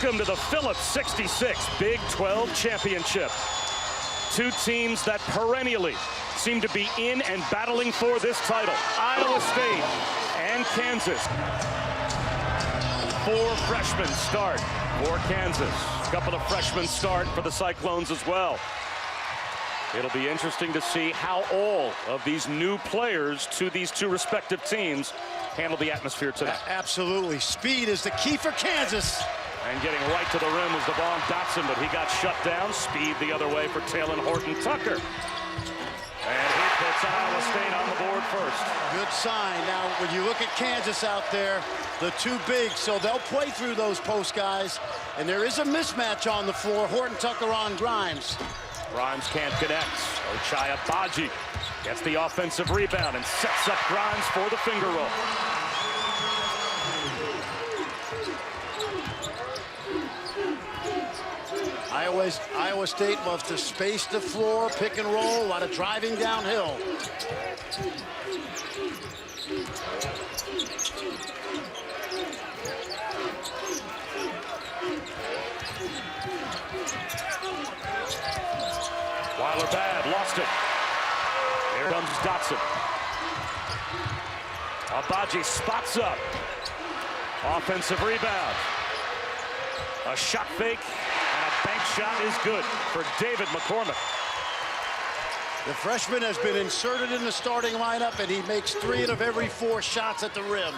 Welcome to the Phillips 66 Big 12 Championship. Two teams that perennially seem to be in and battling for this title. Iowa State and Kansas. 4 freshmen start for Kansas. A couple of freshmen start for the Cyclones as well. It'll be interesting to see how all of these new players to these two respective teams handle the atmosphere today. Absolutely. Speed is the key for Kansas. And getting right to the rim was Devon Dotson, but he got shut down. Speed the other way for Talon Horton-Tucker. And he puts Iowa State on the board first. Good sign. Now, when you look at Kansas out there, the two bigs, so they'll play through those post guys. And there is a mismatch on the floor. Horton-Tucker on Grimes. Grimes can't connect. Ochai Agbaji gets the offensive rebound and sets up Grimes for the finger roll. Iowa State loves to space the floor, pick and roll, a lot of driving downhill. Weiler bad, lost it. Here comes Dotson. Agbaji spots up. Offensive rebound. A shot fake and a bank shot is good for David McCormick. The freshman has been inserted in the starting lineup, and he makes 3 out of every 4 shots at the rim.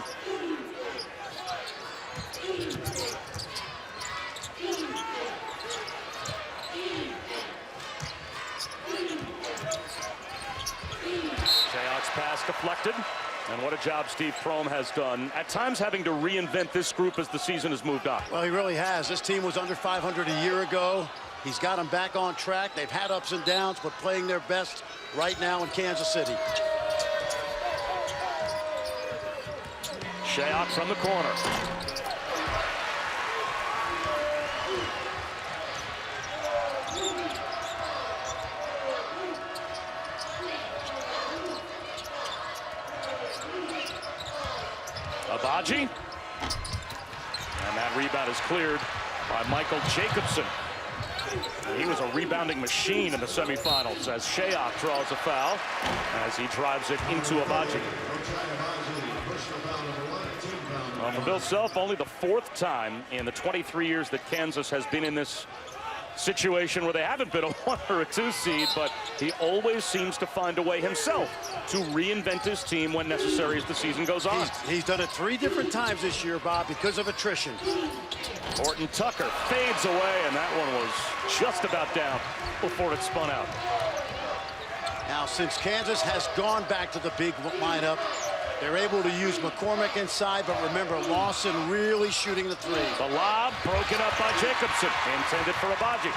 Shayok's pass deflected. And what a job Steve Prohm has done, at times having to reinvent this group as the season has moved on. Well, he really has. This team was under 500 a year ago. He's got them back on track. They've had ups and downs, but playing their best right now in Kansas City. Shayok from the corner. Agbaji. And that rebound is cleared by Michael Jacobson. And he was a rebounding machine in the semifinals as Shayok draws a foul as he drives it into Agbaji. For Bill Self, only the 4th time in the 23 years that Kansas has been in this situation where they haven't been a 1 or a 2 seed, but he always seems to find a way himself to reinvent his team when necessary as the season goes on. He's done it 3 different times this year, Bob, because of attrition. Horton-Tucker fades away, and that one was just about down before it spun out. Now, since Kansas has gone back to the big lineup, they're able to use McCormick inside, but remember, Lawson really shooting the 3. The lob broken up by Jacobson, intended for Agbaji.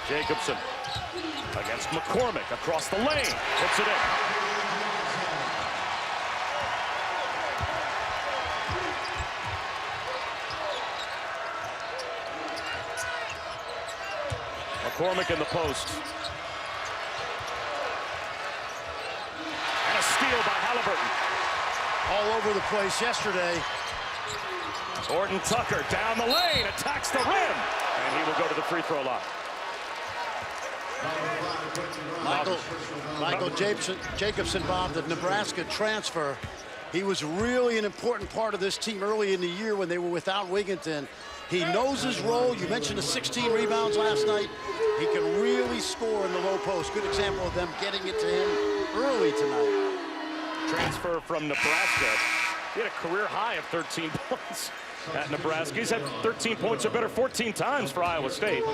Jacobson against McCormick across the lane, puts it in. McCormick in the post. And a steal by Halliburton. All over the place yesterday. Horton-Tucker down the lane, attacks the rim, and he will go to the free throw line. Michael Jacobson, Bob, the Nebraska transfer. He was really an important part of this team early in the year when they were without Wigginton. He knows his role. You mentioned the 16 rebounds last night. He can really score in the low post. Good example of them getting it to him early tonight. Transfer from Nebraska. He had a career high of 13 points at Nebraska. He's had 13 points or better 14 times for Iowa State.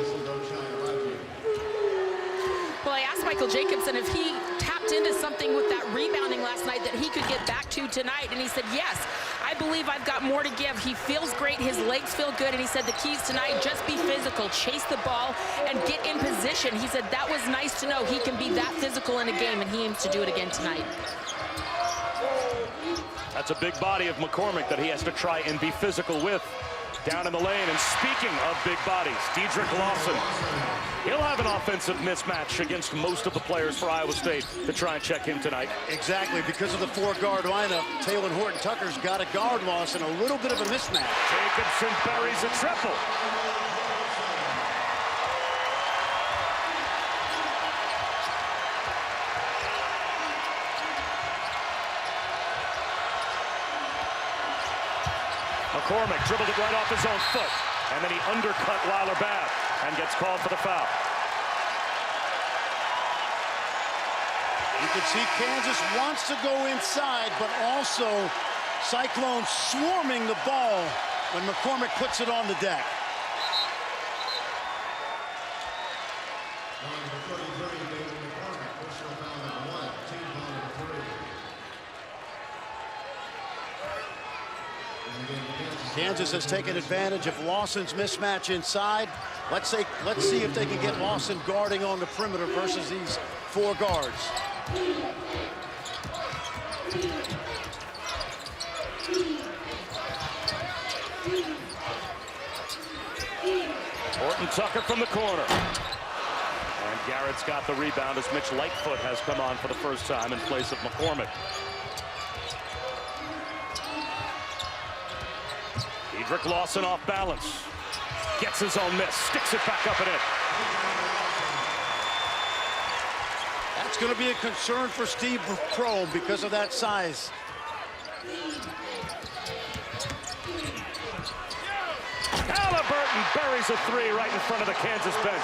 Well, I asked Michael Jacobson if he tapped into something with that rebounding last night that he could get back to tonight, and he said, yes, I believe I've got more to give. He feels great, his legs feel good, and he said the keys tonight, just be physical, chase the ball, and get in position. He said that was nice to know he can be that physical in a game, and he aims to do it again tonight. That's a big body of McCormick that he has to try and be physical with. Down in the lane, and speaking of big bodies, Dedrick Lawson. He'll have an offensive mismatch against most of the players for Iowa State to try and check him tonight. Exactly, because of the four-guard lineup, Taylor Horton-Tucker's got a guard loss and a little bit of a mismatch. Jacobson buries a triple. McCormick dribbled it right off his own foot, and then he undercut Weiler Babb and gets called for the foul. You can see Kansas wants to go inside, but also Cyclones swarming the ball when McCormick puts it on the deck. Kansas has taken advantage of Lawson's mismatch inside. Let's see if they can get Lawson guarding on the perimeter versus these four guards. Horton-Tucker from the corner. And Garrett's got the rebound as Mitch Lightfoot has come on for the first time in place of McCormick. Dedrick Lawson off balance. Gets his own miss. Sticks it back up and in. That's going to be a concern for Steve Prohm because of that size. Halliburton buries a three right in front of the Kansas bench.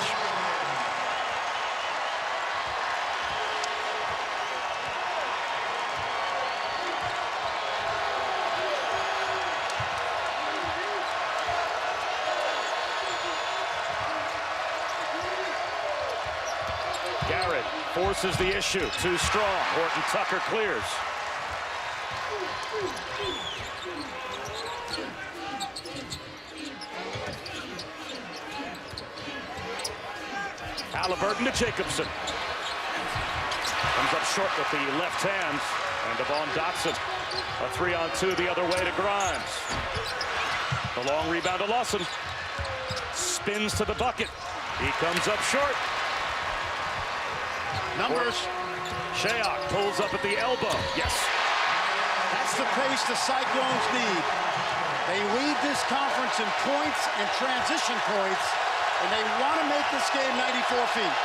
Garrett forces the issue. Too strong. Horton-Tucker clears. Halliburton to Jacobson. Comes up short with the left hand. And Devon Dotson. A 3-on-2 the other way to Grimes. The long rebound to Lawson. Spins to the bucket. He comes up short. Numbers. Shayok pulls up at the elbow. Yes. That's the pace the Cyclones need. They lead this conference in points and transition points, and they want to make this game 94 feet.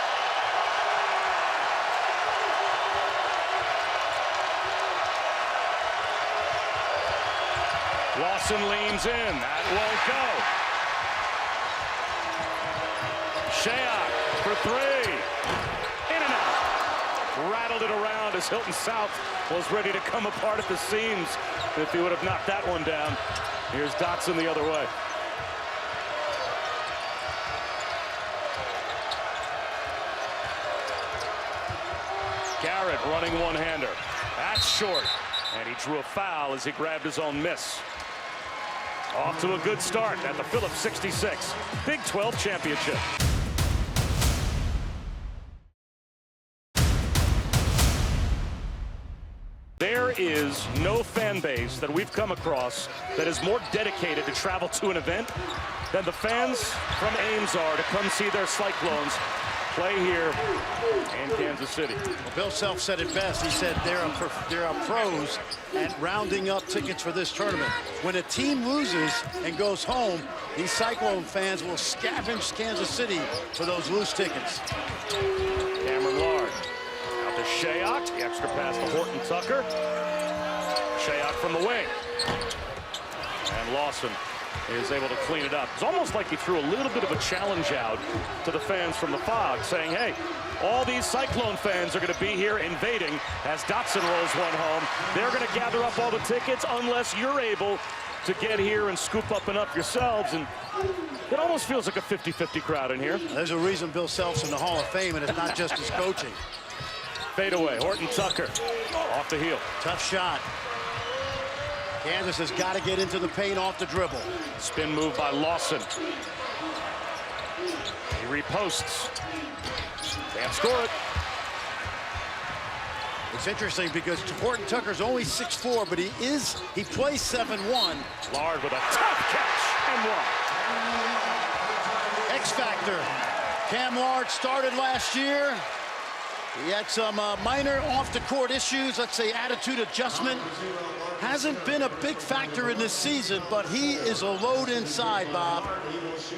Lawson leans in. That won't go. Shayok for three. In and out. Rattled it around as Hilton South was ready to come apart at the seams if he would have knocked that one down. Here's Dotson the other way. Garrett running one-hander. That's short. And he drew a foul as he grabbed his own miss. Off to a good start at the Phillips 66 Big 12 Championship. There is no fan base that we've come across that is more dedicated to travel to an event than the fans from Ames are to come see their Cyclones play here in Kansas City. Well, Bill Self said it best. He said there are pros at rounding up tickets for this tournament. When a team loses and goes home, these Cyclone fans will scavenge Kansas City for those loose tickets. Cameron Lard. Out to Shayok. The extra pass to Horton-Tucker. Shayok from the wing. And Lawson is able to clean it up. It's almost like he threw a little bit of a challenge out to the fans from the Fog, saying, hey, all these Cyclone fans are going to be here invading as Dotson rolls one home. They're going to gather up all the tickets unless you're able to get here and scoop up and up yourselves. And it almost feels like a 50-50 crowd in here. There's a reason Bill Self's in the Hall of Fame, and it's not just his coaching. Fade away. Horton-Tucker off the heel. Tough shot. Kansas has got to get into the paint off the dribble. Spin move by Lawson. He reposts. Can't score it. It's interesting because Horton-Tucker's only 6'4", but he plays 7'1". Lard with a tough catch and one. X factor. Cam Lard started last year. He had some minor off-the-court issues, let's say attitude adjustment. Hasn't been a big factor in this season, but he is a load inside, Bob.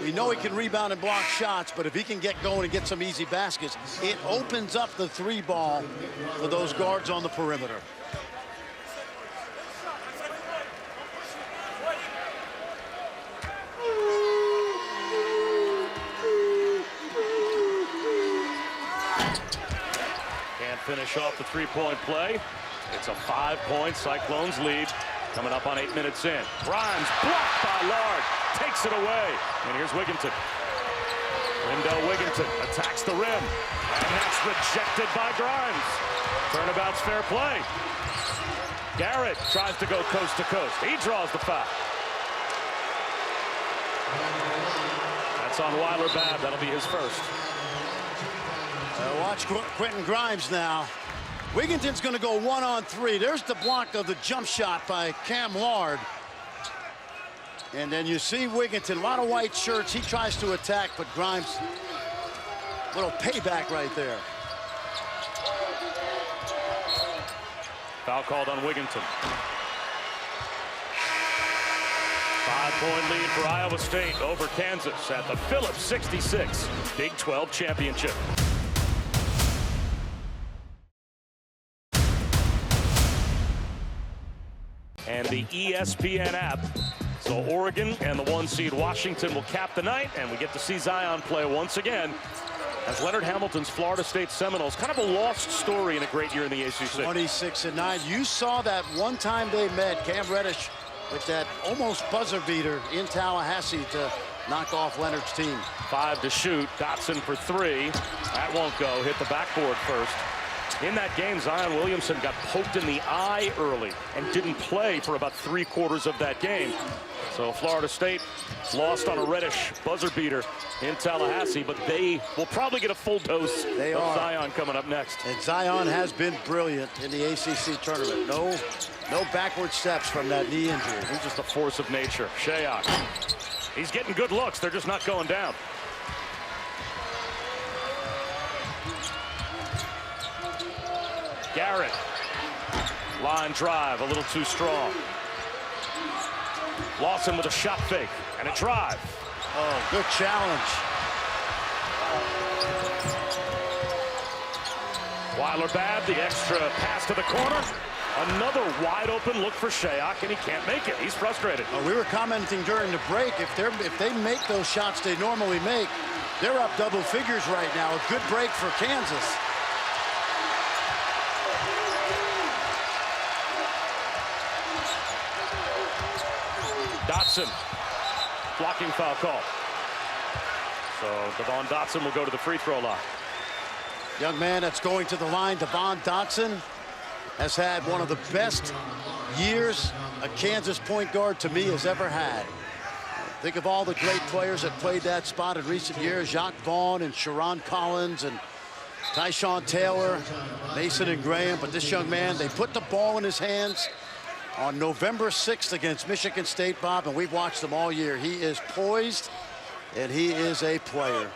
We know he can rebound and block shots, but if he can get going and get some easy baskets, it opens up the three ball for those guards on the perimeter. Finish off the three-point play. It's a 5-point Cyclones lead coming up on 8 minutes in. Grimes blocked by Lard, takes it away. And here's Wigginton. Wendell Wigginton attacks the rim. And that's rejected by Grimes. Turnabout's fair play. Garrett tries to go coast to coast. He draws the foul. That's on Weiler Babb. That'll be his first. Watch Quentin Grimes now. Wigginton's going to go 1-on-3. There's the block of the jump shot by Cam Lard. And then you see Wigginton, a lot of white shirts. He tries to attack, but Grimes, little payback right there. Foul called on Wigginton. 5-point lead for Iowa State over Kansas at the Phillips 66 Big 12 Championship. And the ESPN app. So Oregon and the 1 seed Washington will cap the night, and we get to see Zion play once again as Leonard Hamilton's Florida State Seminoles. Kind of a lost story in a great year in the ACC. 26-9. You saw that one time they met, Cam Reddish with that almost buzzer beater in Tallahassee to knock off Leonard's team. 5 to shoot. Dotson for 3. That won't go. Hit the backboard first. In that game, Zion Williamson got poked in the eye early and didn't play for about 3/4 of that game. So Florida State lost on a Reddish buzzer beater in Tallahassee, but they will probably get a full dose of Zion coming up next. And Zion has been brilliant in the ACC tournament. No backward steps from that knee injury. He's just a force of nature. Shayok. He's getting good looks. They're just not going down. Garrett, line drive, a little too strong. Lawson with a shot fake and a drive. Oh, good challenge. Weiler Babb, the extra pass to the corner. Another wide open look for Shayok, and he can't make it. He's frustrated. We were commenting during the break, if they make those shots they normally make, they're up double figures right now. A good break for Kansas. Dotson, blocking foul call. So Devon Dotson will go to the free throw line. Young man that's going to the line, Devon Dotson, has had one of the best years a Kansas point guard to me has ever had. Think of all the great players that played that spot in recent years. Jacques Vaughn and Sharon Collins and Tyshawn Taylor, Mason and Graham. But this young man, they put the ball in his hands on November 6th against Michigan State, Bob, and we've watched him all year. He is poised, and he is a player.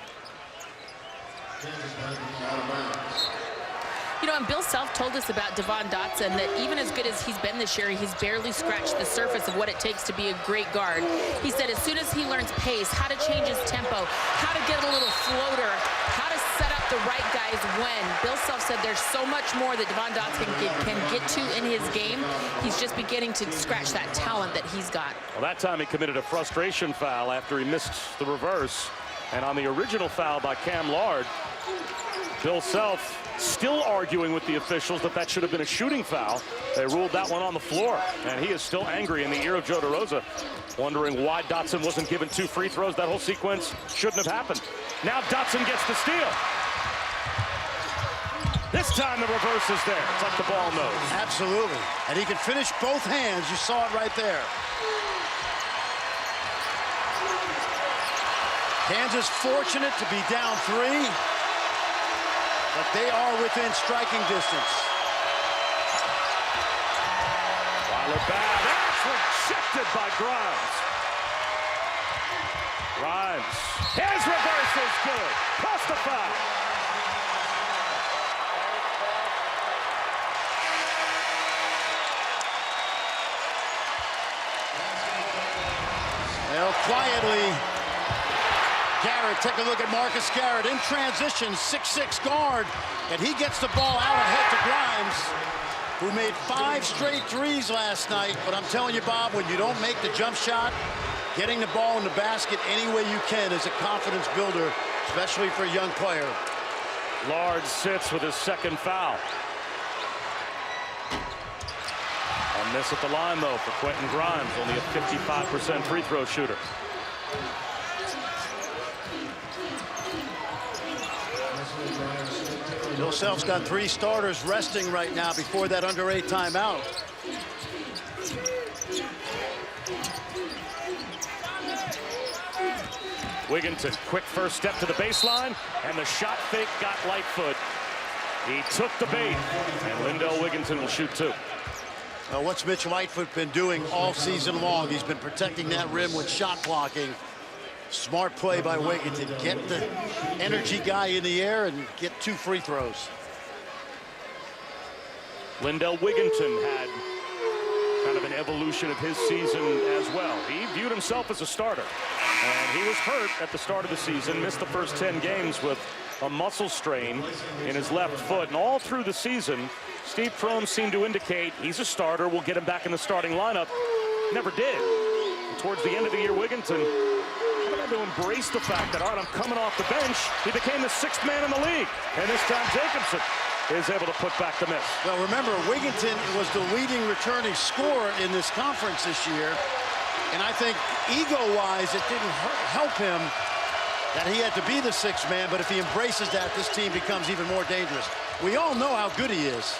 You know, and Bill Self told us about Devon Dotson that even as good as he's been this year, he's barely scratched the surface of what it takes to be a great guard. He said as soon as he learns pace, how to change his tempo, how to get a little floater, how to set up the right guys when. Bill Self said there's so much more that Devon Dotson can get to in his game. He's just beginning to scratch that talent that he's got. Well, that time he committed a frustration foul after he missed the reverse. And on the original foul by Cam Lard, Bill Self still arguing with the officials that should have been a shooting foul. They ruled that one on the floor, and he is still angry in the ear of Joe DeRosa, wondering why Dotson wasn't given 2 free throws. That whole sequence shouldn't have happened. Now Dotson gets the steal. This time the reverse is there. It's like the ball knows. Absolutely. And he can finish both hands. You saw it right there. Kansas fortunate to be down 3, but they are within striking distance. Weiler Babb, that's rejected by Grimes. Grimes. His reverse is good. Plus the foul. Well, quietly, Garrett, take a look at Marcus Garrett in transition, 6'6" guard, and he gets the ball out ahead to Grimes, who made 5 straight threes last night. But I'm telling you, Bob, when you don't make the jump shot, getting the ball in the basket any way you can is a confidence builder, especially for a young player. Lard sits with his second foul. A miss at the line, though, for Quentin Grimes, only a 55% free throw shooter. Bill Self's got 3 starters resting right now before that under 8 timeout. Wigginton, quick first step to the baseline, and the shot fake got Lightfoot. He took the bait, and Lindell Wigginton will shoot 2. What's Mitch Lightfoot been doing all season long? He's been protecting that rim with shot blocking. Smart play by Wigginton. Get the energy guy in the air and get 2 free throws. Lindell Wigginton had kind of an evolution of his season as well. He viewed himself as a starter, and he was hurt at the start of the season, missed the first 10 games with a muscle strain in his left foot, and all through the season, Steve Prohm seemed to indicate he's a starter, we'll get him back in the starting lineup. Never did. And towards the end of the year, Wigginton had to embrace the fact that, all right, I'm coming off the bench. He became the 6th man in the league, and this time Jacobson is able to put back the miss. Well, remember, Wigginton was the leading returning scorer in this conference this year, and I think ego-wise, it didn't help him that he had to be the 6th man, but if he embraces that, this team becomes even more dangerous. We all know how good he is.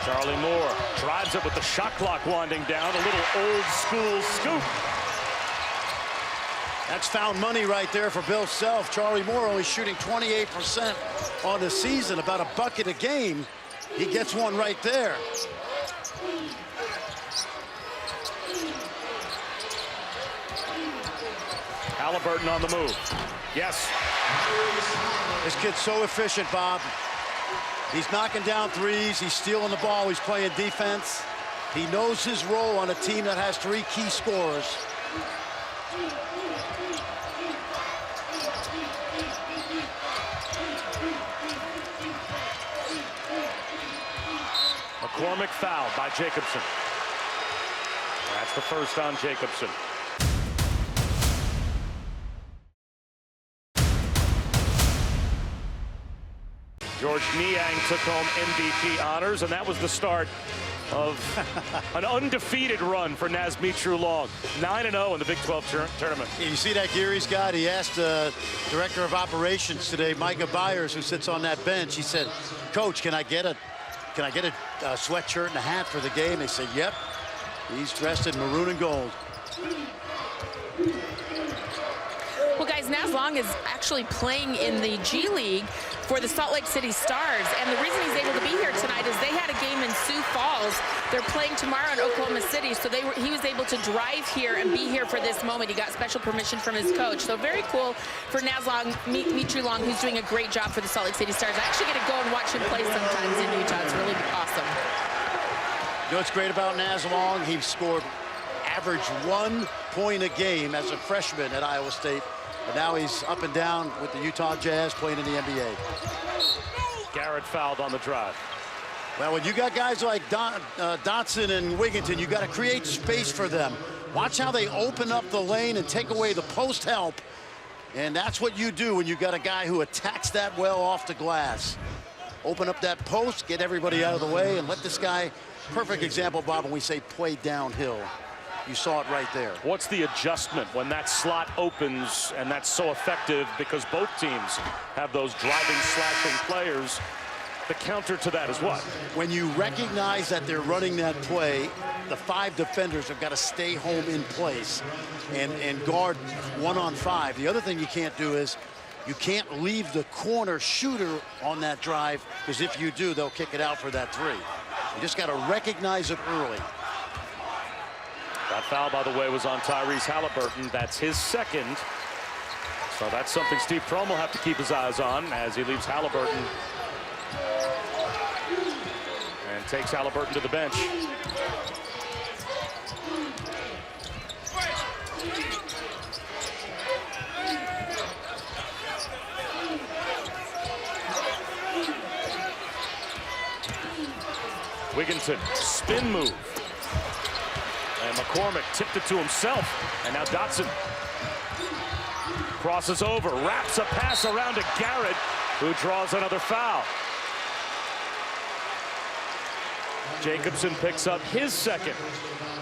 Charlie Moore drives it with the shot clock winding down. A little old school scoop. That's found money right there for Bill Self. Charlie Moore only shooting 28% on the season, about a bucket a game. He gets one right there. Halliburton on the move. Yes. This kid's so efficient, Bob. He's knocking down threes. He's stealing the ball. He's playing defense. He knows his role on a team that has 3 key scorers. McCormick fouled by Jacobson. That's the first on Jacobson. George Niang took home MVP honors, and that was the start of an undefeated run for Naz Mitrou-Long. 9-0 in the Big 12 tournament. You see that Geary's got? He asked the director of operations today, Micah Byers, who sits on that bench. He said, "Coach, can I get a sweatshirt and a hat for the game?" They said, "Yep." He's dressed in maroon and gold. Well, guys, Naz Long is actually playing in the G League for the Salt Lake City Stars, and the reason he's able to be here tonight is they had a game in Sioux Falls. They're playing tomorrow in Oklahoma City, so he was able to drive here and be here for this moment. He got special permission from his coach, so very cool for Naz Long, Mitrou-Long, who's doing a great job for the Salt Lake City Stars. I actually get to go and watch him play sometimes in Utah. It's really awesome. You know what's great about Naz Long? He scored average 1 point a game as a freshman at Iowa State. But now he's up and down with the Utah Jazz playing in the NBA. Garrett fouled on the drive. Well, when you got guys like Dotson and Wigginton, you got to create space for them. Watch how they open up the lane and take away the post help. And that's what you do when you got a guy who attacks that well off the glass. Open up that post, get everybody out of the way, and let this guy, perfect example, Bob, when we say play downhill. You saw it right there. What's the adjustment when that slot opens, and that's so effective because both teams have those driving, slashing players? The counter to that is what? When you recognize that they're running that play, the 5 defenders have got to stay home in place and guard 1-on-5. The other thing you can't do is you can't leave the corner shooter on that drive, because if you do, they'll kick it out for that 3. You just got to recognize it early. That foul, by the way, was on Tyrese Halliburton. That's his second. So that's something Steve Prohm will have to keep his eyes on as he leaves Halliburton and takes Halliburton to the bench. Wigginton, spin move. And McCormick tipped it to himself. And now Dotson crosses over, wraps a pass around to Garrett, who draws another foul. Jacobson picks up his second.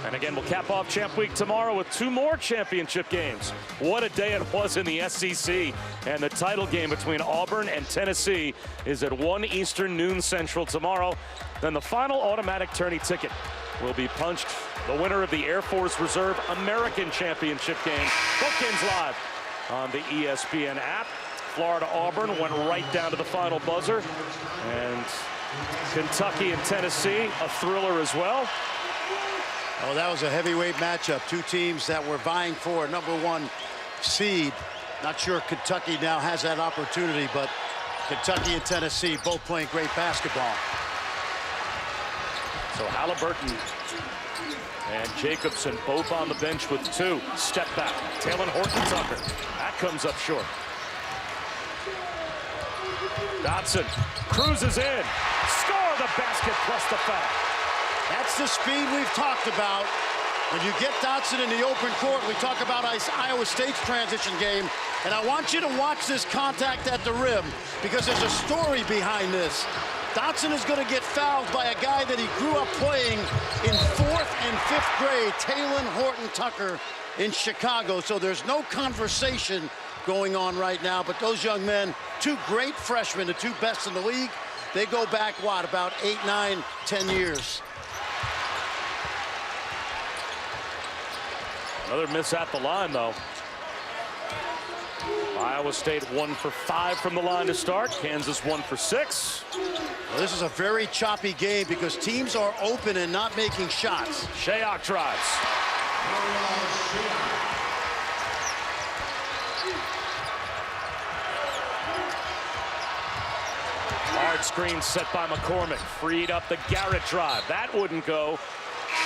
And again, we'll cap off Champ Week tomorrow with 2 more championship games. What a day it was in the SEC. And the title game between Auburn and Tennessee is at 1 Eastern, noon Central tomorrow. Then the final automatic tourney ticket will be punched. The winner of the Air Force Reserve American Championship game. Both games live on the ESPN app. Florida-Auburn went right down to the final buzzer. And Kentucky and Tennessee, a thriller as well. Oh, that was a heavyweight matchup. 2 teams that were vying for a #1 seed. Not sure Kentucky now has that opportunity, but Kentucky and Tennessee both playing great basketball. So Halliburton and Jacobson both on the bench with 2. Step back. Taylor Horton-Tucker. That comes up short. Dotson cruises in. Score the basket plus the foul. That's the speed we've talked about. When you get Dotson in the open court, we talk about Iowa State's transition game. And I want you to watch this contact at the rim because there's a story behind this. Dotson is going to get fouled by a guy that he grew up playing in 4th and 5th grade, Taylor Horton-Tucker in Chicago. So there's no conversation going on right now, but those young men, 2 great freshmen, the 2 best in the league, they go back, what, about 8, 9, 10 years. Another miss at the line, though. Iowa State 1 for 5 from the line to start. Kansas 1 for 6. Well, this is a very choppy game because teams are open and not making shots. Shayok drives. Hard screen set by McCormick. Freed up the Garrett drive. That wouldn't go,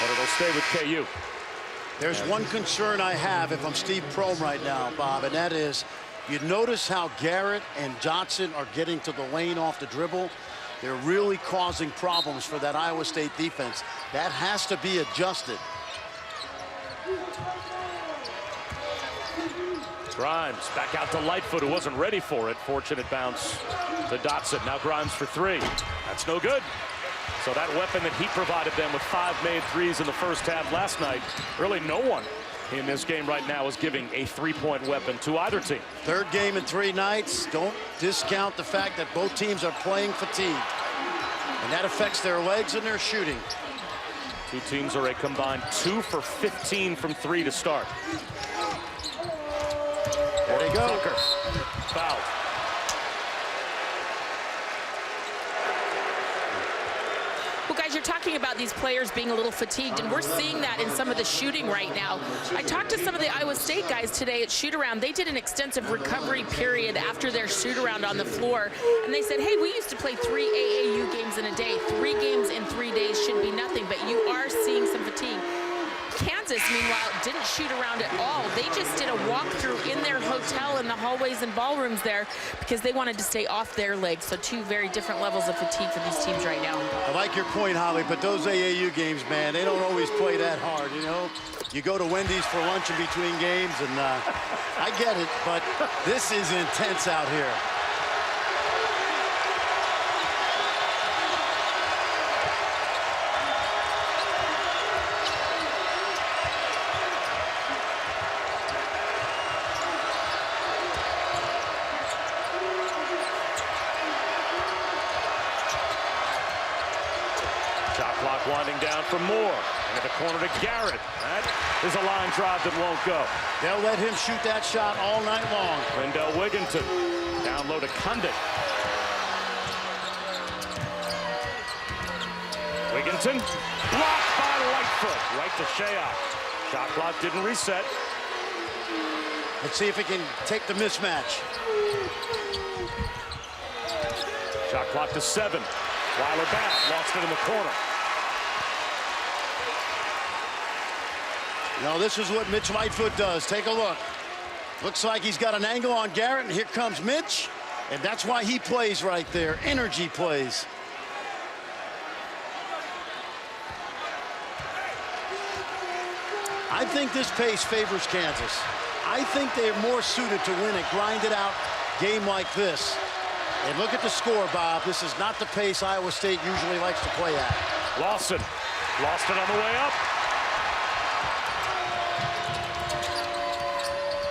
but it'll stay with KU. There's one concern I have if I'm Steve Prohm right now, Bob, and that is you notice how Garrett and Dotson are getting to the lane off the dribble. They're really causing problems for that Iowa State defense. That has to be adjusted. Grimes back out to Lightfoot, who wasn't ready for it. Fortunate bounce to Dotson. Now Grimes for 3. That's no good. So that weapon that he provided them with 5 made threes in the first half last night, really no one in this game right now is giving a 3-point weapon to either team. 3rd game in 3 nights. Don't discount the fact that both teams are playing fatigued. And that affects their legs and their shooting. 2 teams are a combined 2 for 15 from 3 to start. There they go. Tucker, fouled. Well, guys, you're talking about these players being a little fatigued, and we're seeing that in some of the shooting right now. I talked to some of the Iowa State guys today at shoot-around. They did an extensive recovery period after their shoot-around on the floor, and they said, hey, we used to play 3 AAU games in a day. 3 games in 3 days should be nothing, but you are seeing some fatigue. Kansas, meanwhile, didn't shoot around at all. They just did a walkthrough in their hotel in the hallways and ballrooms there because they wanted to stay off their legs. So 2 very different levels of fatigue for these teams right now. I like your point, Holly, but those AAU games, man, they don't always play that hard, you know? You go to Wendy's for lunch in between games, and I get it, but this is intense out here. Winding down for Moore. Into the corner to Garrett. That is a line drive that won't go. They'll let him shoot that shot all night long. Wendell Wigginton. Down low to Condit. Wigginton Wigginton, blocked by Lightfoot, right to Shayok. Shot clock didn't reset. Let's see if he can take the mismatch. Shot clock to 7. Weiler back, lost it in the corner. Now this is what Mitch Lightfoot does. Take a look. Looks like he's got an angle on Garrett, and here comes Mitch. And that's why he plays right there. Energy plays. I think this pace favors Kansas. I think they're more suited to win a grinded-out game like this. And look at the score, Bob. This is not the pace Iowa State usually likes to play at. Lawson lost it on the way up.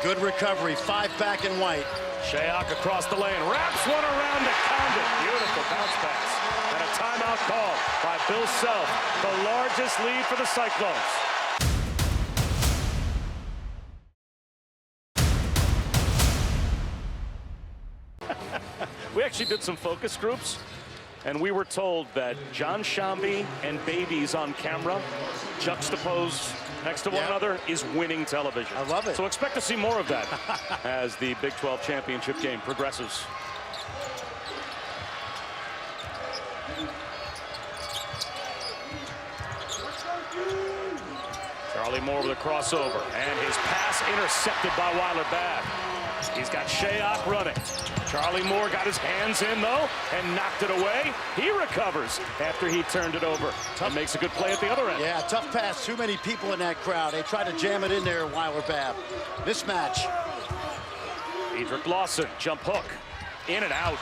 Good recovery. 5 back in white. Shayok across the lane, wraps one around to Condit. Beautiful bounce pass. And a timeout called by Bill Self, the largest lead for the Cyclones. We actually did some focus groups, and we were told that John Shambi and babies on camera juxtaposed next to one another is winning television. I love it. So expect to see more of that as the Big 12 championship game progresses. Charlie Moore with a crossover, and his pass intercepted by Weiler Babb. He's got Shayok running. Charlie Moore got his hands in, though, and knocked it away. He recovers after he turned it over. And makes a good play at the other end. Yeah, tough pass. Too many people in that crowd. They tried to jam it in there, Weiler Babb. Mismatch. Diedrich Lawson, jump hook. In and out.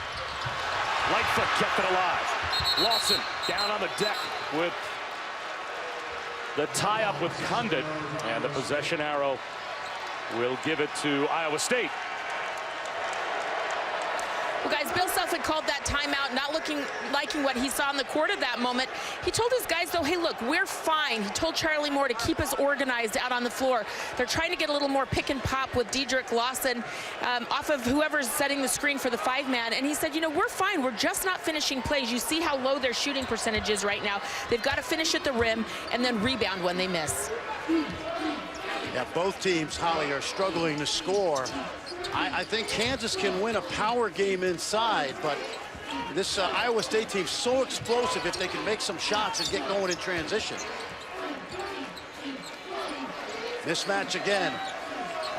Lightfoot kept it alive. Lawson down on the deck with the tie-up with Condit. And the possession arrow will give it to Iowa State. Well, guys, Bill Self had called that timeout, not liking what he saw in the court at that moment. He told his guys, though, hey, look, we're fine. He told Charlie Moore to keep us organized out on the floor. They're trying to get a little more pick and pop with Diedrich Lawson off of whoever's setting the screen for the 5-man. And he said, you know, we're fine. We're just not finishing plays. You see how low their shooting percentage is right now. They've got to finish at the rim and then rebound when they miss. Yeah, both teams, Holly, are struggling to score. I think Kansas can win a power game inside, but this Iowa State team's so explosive if they can make some shots and get going in transition. Mismatch again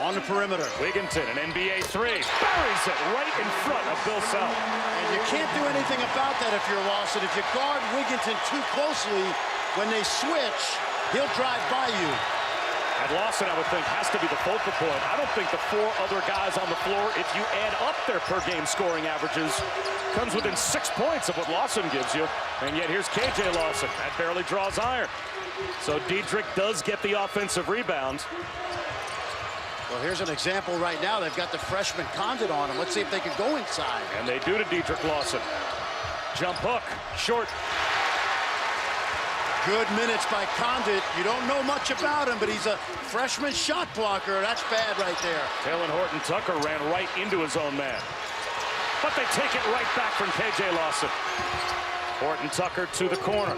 on the perimeter. Wigginton, an NBA 3, buries it right in front of Bill Self. And you can't do anything about that if you're Lawson. If you guard Wigginton too closely, when they switch, he'll drive by you. And Lawson, I would think, has to be the focal point. I don't think the 4 other guys on the floor, if you add up their per-game scoring averages, comes within 6 points of what Lawson gives you. And yet here's KJ Lawson. That barely draws iron. So Diedrich does get the offensive rebound. Well, here's an example right now. They've got the freshman Condit on him. Let's see if they can go inside. And they do to Diedrich Lawson. Jump hook, short. Good minutes by Condit. You don't know much about him, but he's a freshman shot blocker. That's bad right there. Taylor Horton-Tucker ran right into his own man. But they take it right back from KJ Lawson. Horton-Tucker to the corner.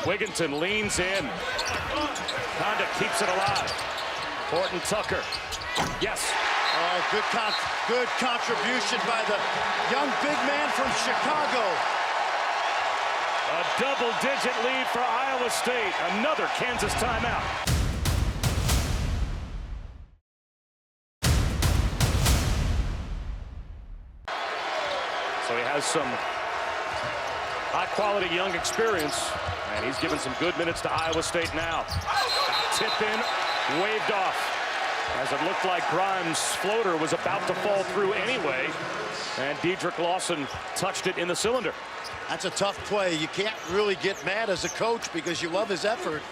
Wigginton leans in. Condit keeps it alive. Horton-Tucker. Yes. Oh, good contribution by the young big man from Chicago. A double-digit lead for Iowa State. Another Kansas timeout. So he has some high-quality young experience, and he's given some good minutes to Iowa State now. Tip in, waved off, as it looked like Grimes' floater was about to fall through anyway, and Diedrich Lawson touched it in the cylinder. That's a tough play. You can't really get mad as a coach because you love his effort.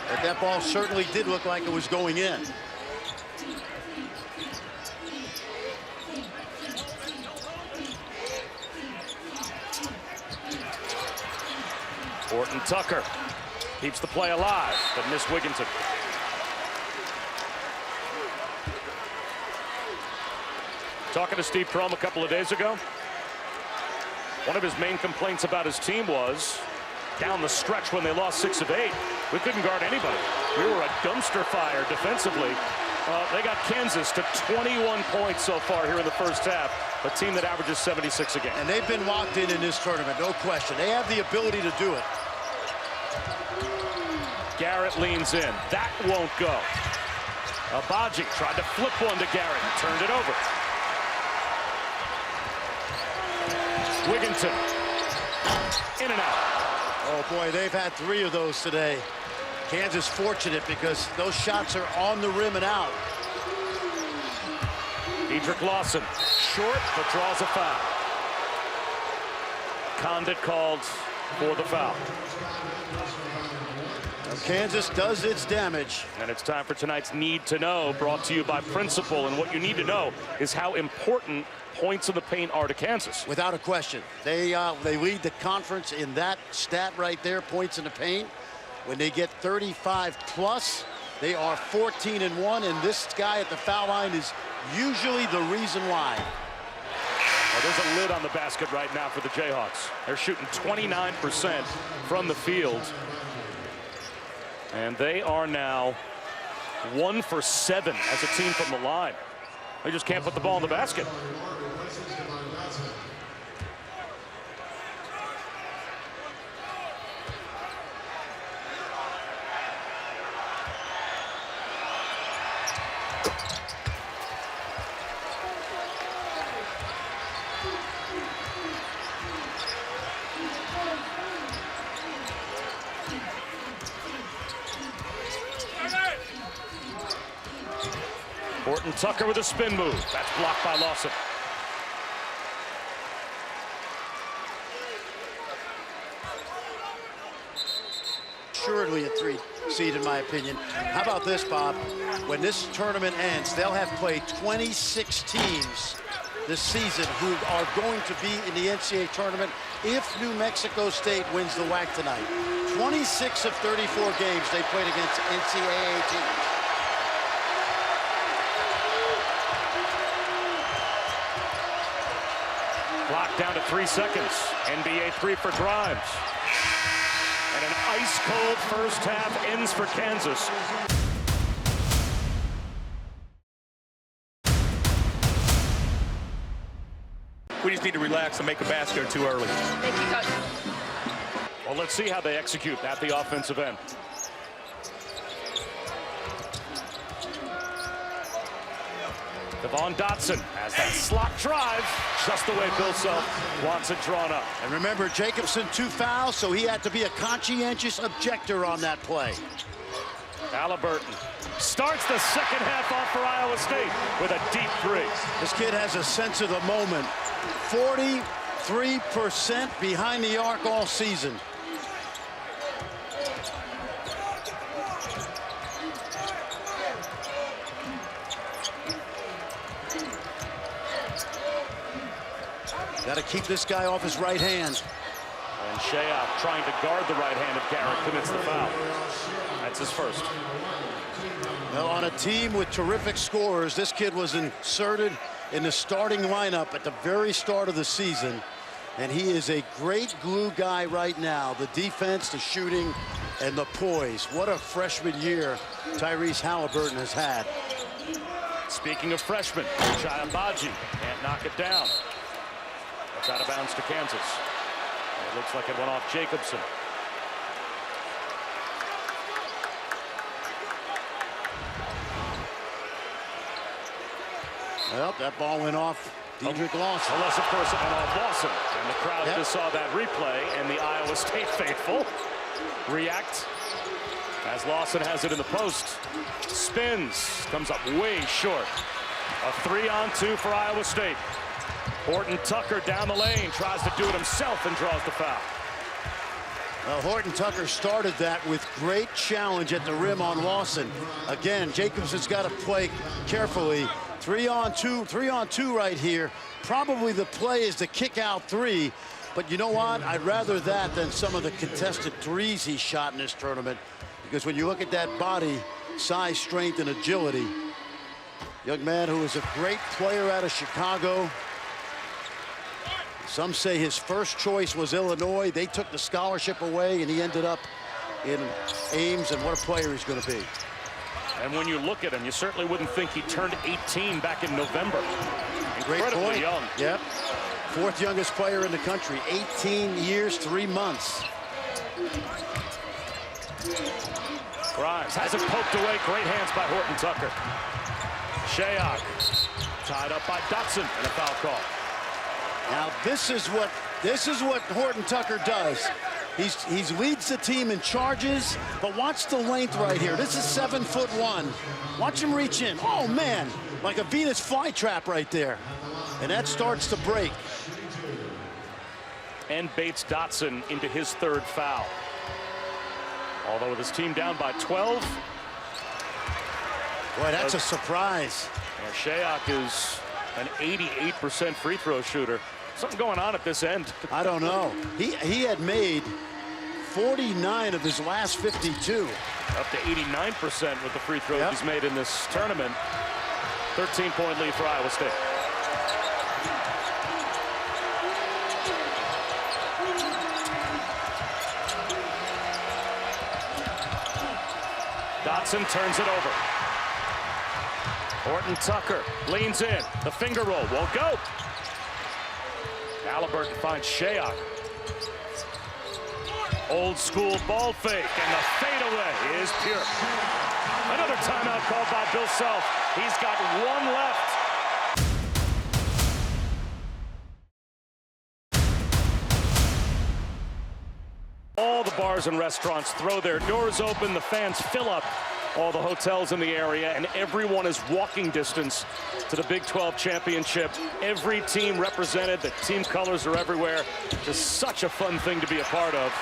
But that ball certainly did look like it was going in. Horton Tucker keeps the play alive, but missed Wigginton. Talking to Steve Prohm a couple of days ago, one of his main complaints about his team was down the stretch when they lost 6 of 8, we couldn't guard anybody. We were a dumpster fire defensively. They got Kansas to 21 points so far here in the first half, a team that averages 76 a game. And they've been locked in this tournament, no question. They have the ability to do it. Garrett leans in. That won't go. Abaji tried to flip one to Garrett and turned it over. Wigginton. In and out. Oh, boy, they've had 3 of those today. Kansas fortunate because those shots are on the rim and out. Dedrick Lawson, short, but draws a foul. Condit called for the foul. Kansas does its damage. And it's time for tonight's Need to Know, brought to you by Principal. And what you need to know is how important points in the paint are to Kansas. Without a question. They lead the conference in that stat right there, points in the paint. When they get 35 plus, they are 14-1, and this guy at the foul line is usually the reason why. Well, there's a lid on the basket right now for the Jayhawks. They're shooting 29% from the field. And they are now 1 for 7 as a team from the line. They just can't put the ball in the basket. Horton Tucker with a spin move. That's blocked by Lawson. Assuredly a 3 seed, in my opinion. How about this, Bob? When this tournament ends, they'll have played 26 teams this season who are going to be in the NCAA tournament if New Mexico State wins the WAC tonight. 26 of 34 games they played against NCAA teams. Clock down to 3 seconds. NBA 3 for Grimes. And an ice-cold first half ends for Kansas. We just need to relax and make a basket or 2 early. Thank you, Coach. Well, let's see how they execute at the offensive end. Devon Dotson has that slot drive, just the way Bill Self wants it drawn up. And remember, Jacobson 2 fouls, so he had to be a conscientious objector on that play. Halliburton starts the second half off for Iowa State with a deep 3. This kid has a sense of the moment. 43% behind the arc all season. Got to keep this guy off his right hand. And Shea trying to guard the right hand of Garrett commits the foul. That's his first. Well, on a team with terrific scorers, this kid was inserted in the starting lineup at the very start of the season. And he is a great glue guy right now. The defense, the shooting, and the poise. What a freshman year Tyrese Halliburton has had. Speaking of freshmen, Chai Abaji can't knock it down. It's out of bounds to Kansas. It looks like it went off Jacobson. Well, that ball went off Dedrick Lawson. Unless, of course, it went off Lawson. And the crowd just saw that replay, and the Iowa State faithful react as Lawson has it in the post. Spins, comes up way short. A 3-on-2 for Iowa State. Horton Tucker down the lane, tries to do it himself and draws the foul. Horton Tucker started that with great challenge at the rim on Lawson. Again, Jacobson's got to play carefully. 3-on-2 right here. Probably the play is the kick out 3. But you know what? I'd rather that than some of the contested threes he shot in this tournament. Because when you look at that body, size, strength, and agility, young man who is a great player out of Chicago. Some say his first choice was Illinois. They took the scholarship away, and he ended up in Ames, and what a player he's going to be. And when you look at him, you certainly wouldn't think he turned 18 back in November. Great Incredibly point. young. Yep. Fourth youngest player in the country, 18 years, 3 months. Grimes has it poked away. Great hands by Horton Tucker. Shayok tied up by Dotson and a foul call. Now this is what Horton Tucker does. He leads the team in charges, but watch the length right here. This is 7'1". Watch him reach in. Oh man, like a Venus flytrap right there. And that starts to break. And baits Dotson into his third foul. Although with his team down by 12. Boy, that's a surprise. Shayok is an 88% free throw shooter. Something going on at this end. I don't know. He had made 49 of his last 52. Up to 89% with the free throws Yep. he's made in this tournament. 13-point lead for Iowa State. Dotson turns it over. Horton Tucker leans in. The finger roll won't go. Halliburton finds Shayok. Old school ball fake, and the fadeaway is pure. Another timeout called by Bill Self. He's got one left. All the bars and restaurants throw their doors open. The fans fill up all the hotels in the area, and everyone is walking distance to the Big 12 championship. Every team represented. The team colors are everywhere. Just such a fun thing to be a part of.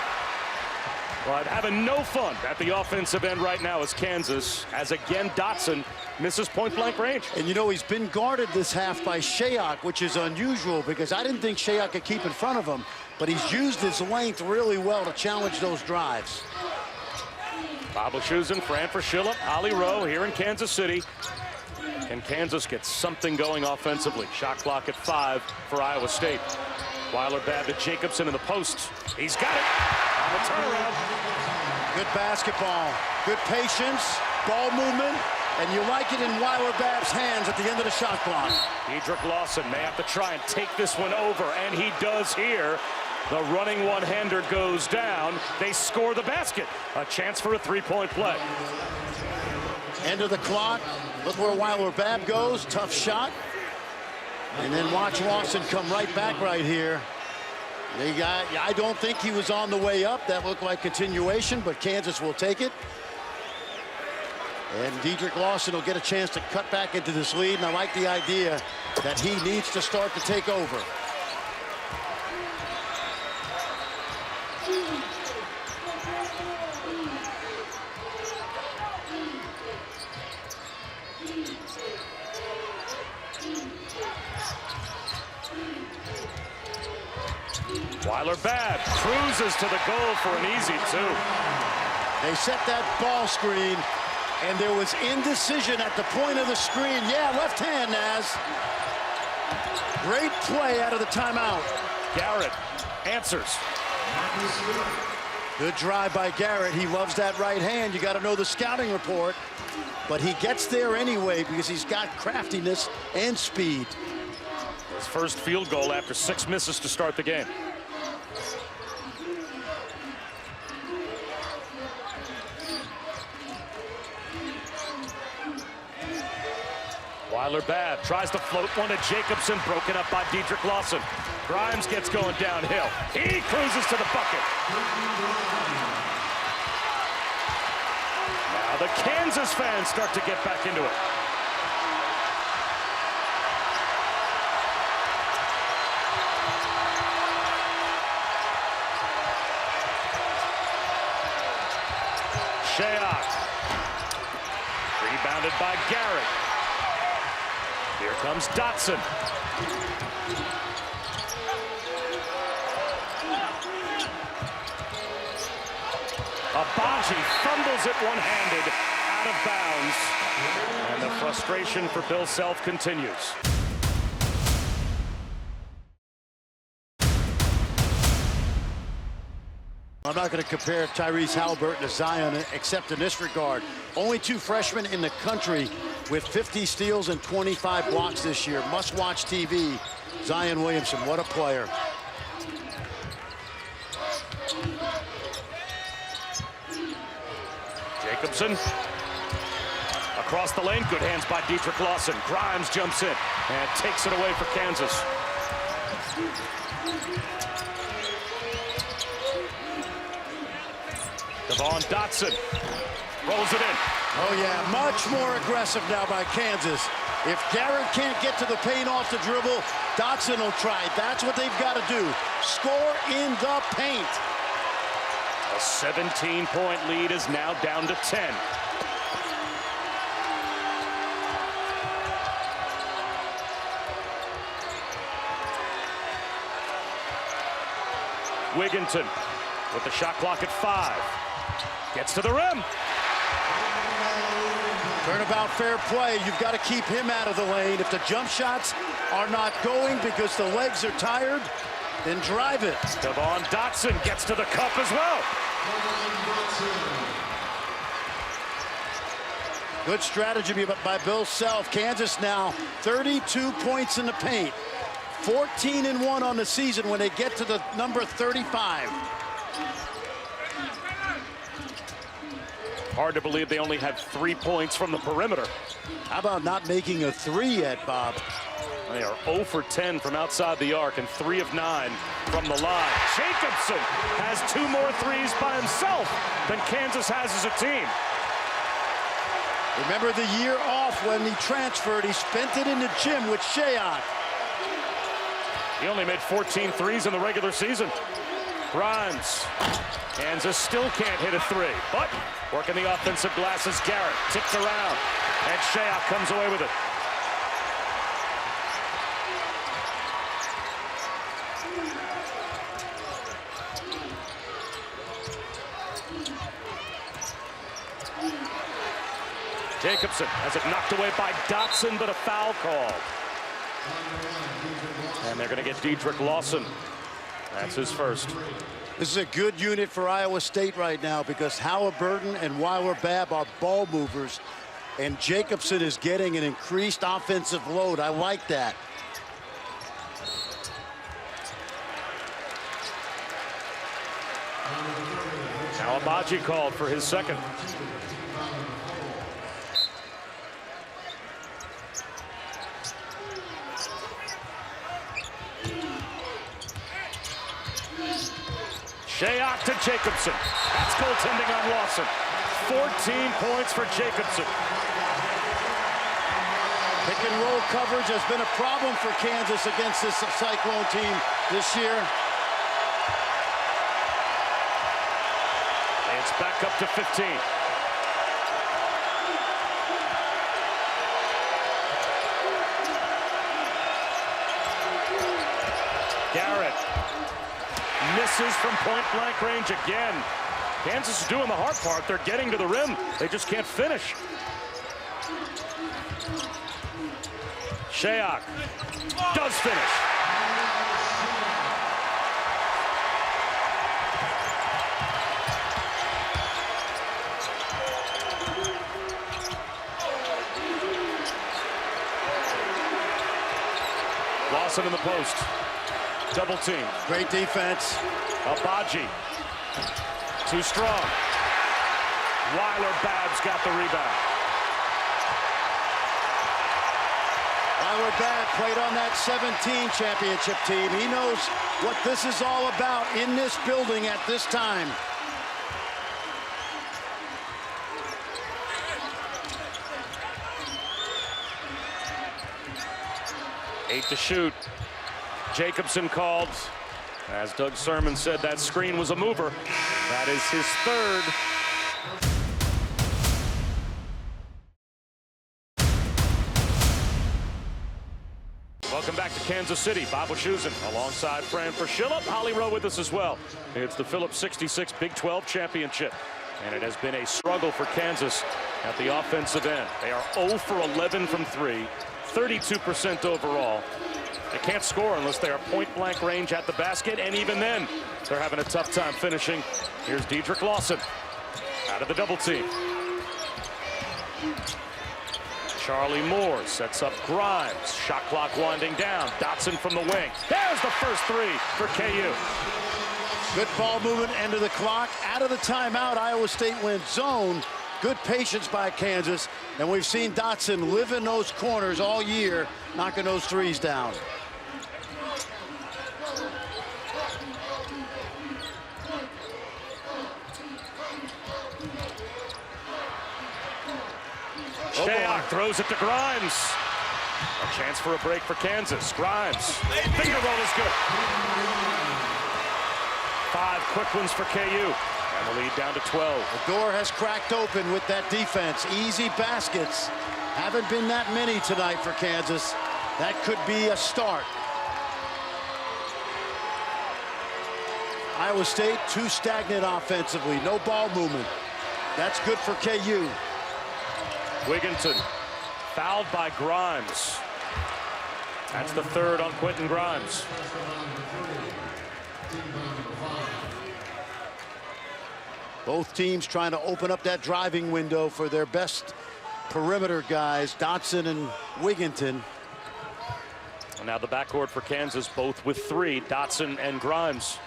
But having no fun at the offensive end right now is Kansas, as again Dotson misses point-blank range. And you know, he's been guarded this half by Shayok, which is unusual because I didn't think Shayok could keep in front of him, but he's used his length really well to challenge those drives. Bob Wischusen, Fran Fraschilla, Ollie Rowe here in Kansas City. And Kansas gets something going offensively. Shot clock at 5 for Iowa State. Weiler bad to Jacobson in the post. He's got it on the turnaround. Good basketball, good patience, ball movement, and you like it in Weiler Babb's hands at the end of the shot clock. Dedrick Lawson may have to try and take this one over, and he does here. The running one-hander goes down. They score the basket. A chance for a three-point play. End of the clock. Look where Weiler Babb goes. Tough shot. And then watch Lawson come right back right here. I don't think he was on the way up. That looked like continuation, but Kansas will take it. And Dedrick Lawson will get a chance to cut back into this lead, and I like the idea that he needs to start to take over. Weiler Babb cruises to the goal for an easy 2. They set that ball screen, and there was indecision at the point of the screen. Yeah, left hand, Naz. Great play out of the timeout. Garrett answers. Good drive by Garrett. He loves that right hand. You got to know the scouting report. But he gets there anyway because he's got craftiness and speed. His first field goal after 6 misses to start the game. Weiler Babb tries to float one to Jacobson, broken up by Dedrick Lawson. Grimes gets going downhill. He cruises to the bucket. Now the Kansas fans start to get back into it. Shayok. Rebounded by Garrett. Here comes Dotson. Abaji fumbles it one-handed out of bounds. And the frustration for Bill Self continues. I'm not going to compare Tyrese Halliburton to Zion except in this regard. Only 2 freshmen in the country with 50 steals and 25 blocks this year. Must-watch TV. Zion Williamson, what a player. Jacobson across the lane. Good hands by Dietrich Lawson. Grimes jumps in and takes it away for Kansas. Devon Dotson rolls it in. Oh, yeah, much more aggressive now by Kansas. If Garrett can't get to the paint off the dribble, Dotson will try. That's what they've got to do. Score in the paint. A 17-point lead is now down to 10. Wigginton with the shot clock at 5. Gets to the rim. Turnabout fair play. You've got to keep him out of the lane. If the jump shots are not going because the legs are tired, then drive it. Devon Dotson gets to the cup as well. Good strategy by Bill Self. Kansas now 32 points in the paint. 14-1 on the season when they get to the number 35. Hard to believe they only had 3 points from the perimeter. How about not making a 3 yet, Bob? They are 0 for 10 from outside the arc and 3 of 9 from the line. Jacobson has 2 more threes by himself than Kansas has as a team. Remember the year off when he transferred, he spent it in the gym with Shayok. He only made 14 threes in the regular season. Grimes. Kansas still can't hit a 3, but working the offensive glass is Garrett. Tipped around, and Shayok comes away with it. Jacobson has it knocked away by Dotson, but a foul call. And they're going to get Dietrich Lawson. That's his first. This is a good unit for Iowa State right now because Halliburton and Weiler-Babb are ball movers, and Jacobson is getting an increased offensive load. I like that. Now Abaji called for his second. Shayok to Jacobson. That's goaltending on Lawson. 14 points for Jacobson. Pick and roll coverage has been a problem for Kansas against this Cyclone team this year. It's back up to 15. Garrett misses from point-blank range again. Kansas is doing the hard part. They're getting to the rim. They just can't finish. Shayok does finish. Lawson in the post. Double team. Great defense. Abaji. Too strong. Weiler-Babb's got the rebound. Weiler-Babb played on that 17 championship team. He knows what this is all about in this building at this time. Eight to shoot. Jacobson called. As Doug Sermon said, that screen was a mover. That is his third. Welcome back to Kansas City. Bob Wischusen alongside Fran Fraschilla. Holly Rowe with us as well. It's the Phillips 66 Big 12 Championship. And it has been a struggle for Kansas at the offensive end. They are 0 for 11 from 3, 32% overall. They can't score unless they are point-blank range at the basket, and even then, they're having a tough time finishing. Here's Dedrick Lawson out of the double team. Charlie Moore sets up Grimes. Shot clock winding down. Dotson from the wing. There's the first three for KU. Good ball movement, end of the clock. Out of the timeout, Iowa State went zone. Good patience by Kansas. And we've seen Dotson live in those corners all year, knocking those threes down. Shayok throws it to Grimes. A chance for a break for Kansas. Grimes. Finger roll is good. 5 quick ones for KU. And the lead down to 12. The door has cracked open with that defense. Easy baskets. Haven't been that many tonight for Kansas. That could be a start. Iowa State too stagnant offensively. No ball movement. That's good for KU. Wigginton fouled by Grimes. That's the third on Quentin Grimes. Both teams trying to open up that driving window for their best perimeter guys, Dotson and Wigginton. And now the backcourt for Kansas, both with 3, Dotson and Grimes.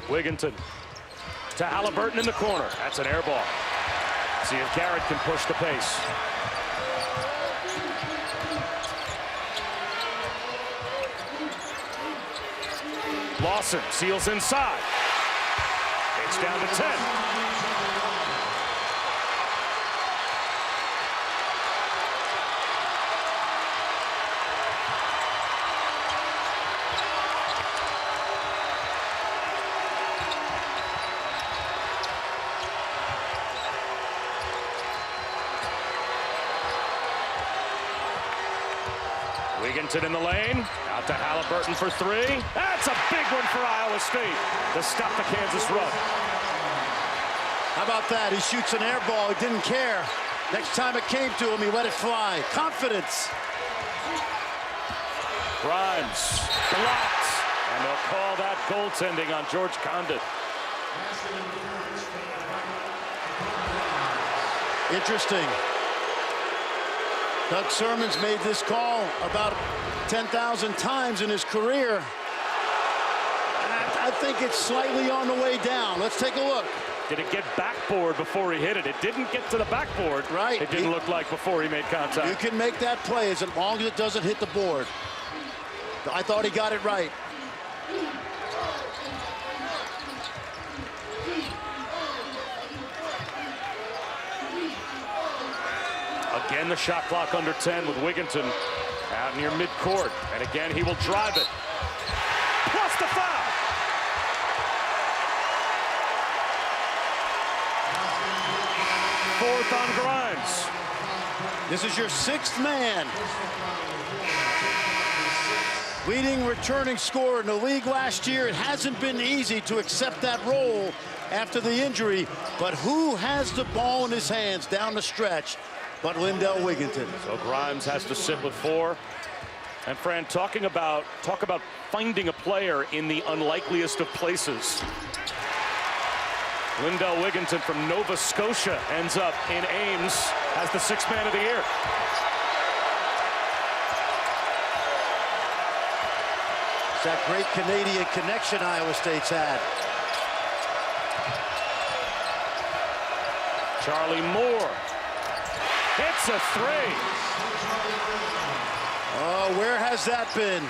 Wigginton to Halliburton in the corner. That's an air ball. See if Garrett can push the pace. Lawson seals inside. It's down to 10. Wigginton in the lane, out to Halliburton for 3. That's a big one for Iowa State to stop the Kansas run. How about that? He shoots an air ball. He didn't care. Next time it came to him, he let it fly. Confidence. Grimes blocked, and they'll call that goaltending on George Condit. Interesting. Doug Sermon's made this call about 10,000 times in his career. I think it's slightly on the way down. Let's take a look. Did it get backboard before he hit it? It didn't get to the backboard. Right. It didn't look like before he made contact. You can make that play as long as it doesn't hit the board. I thought he got it right. Again, the shot clock under 10 with Wigginton out near midcourt. And again, he will drive it. Plus the foul. Fourth on Grimes. This is your 6th man. Leading returning scorer in the league last year. It hasn't been easy to accept that role after the injury. But who has the ball in his hands down the stretch but Lindell Wigginton? So Grimes has to sit with 4. And Fran, talk about finding a player in the unlikeliest of places. Lindell Wigginton from Nova Scotia ends up in Ames as the 6th man of the year. It's that great Canadian connection Iowa State's had. Charlie Moore. It's a 3. Oh, where has that been?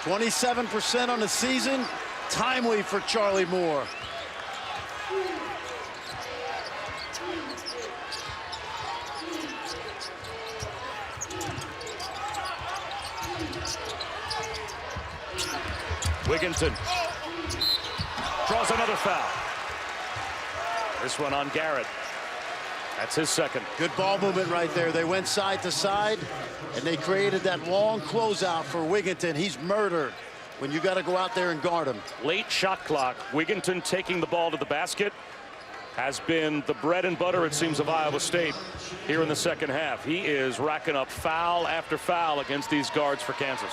27% on the season. Timely for Charlie Moore. Wigginton draws another foul. This one on Garrett. That's his 2nd. Good ball movement right there. They went side to side, and they created that long closeout for Wigginton. He's murdered. when you got to go out there and guard them. Late shot clock. Wigginton taking the ball to the basket has been the bread and butter, it seems, of Iowa State here in the second half. He is racking up foul after foul against these guards for Kansas.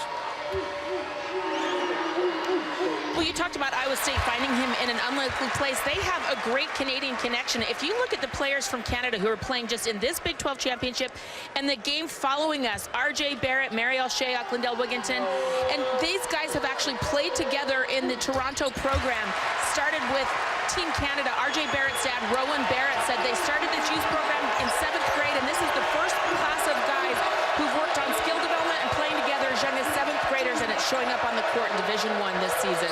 Well, you talked about Iowa State finding him in an unlikely place. They have a great Canadian connection. If you look at the players from Canada who are playing just in this Big 12 championship and the game following us, R.J. Barrett, Mariel Shayok, Lindell Wigginton, and these guys have actually played together in the Toronto program. Started with Team Canada. R.J. Barrett's dad, Rowan Barrett, said they started this youth program in 7th grade, and this is the first class of guys who've worked on skill development and playing together as young as 7th graders, and it's showing up on the court in Division I this season.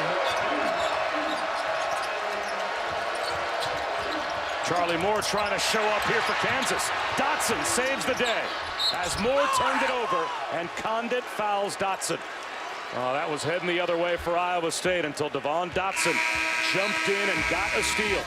Charlie Moore trying to show up here for Kansas. Dotson saves the day as Moore turned it over, and Condit fouls Dotson. Oh, that was heading the other way for Iowa State until Devon Dotson jumped in and got a steal.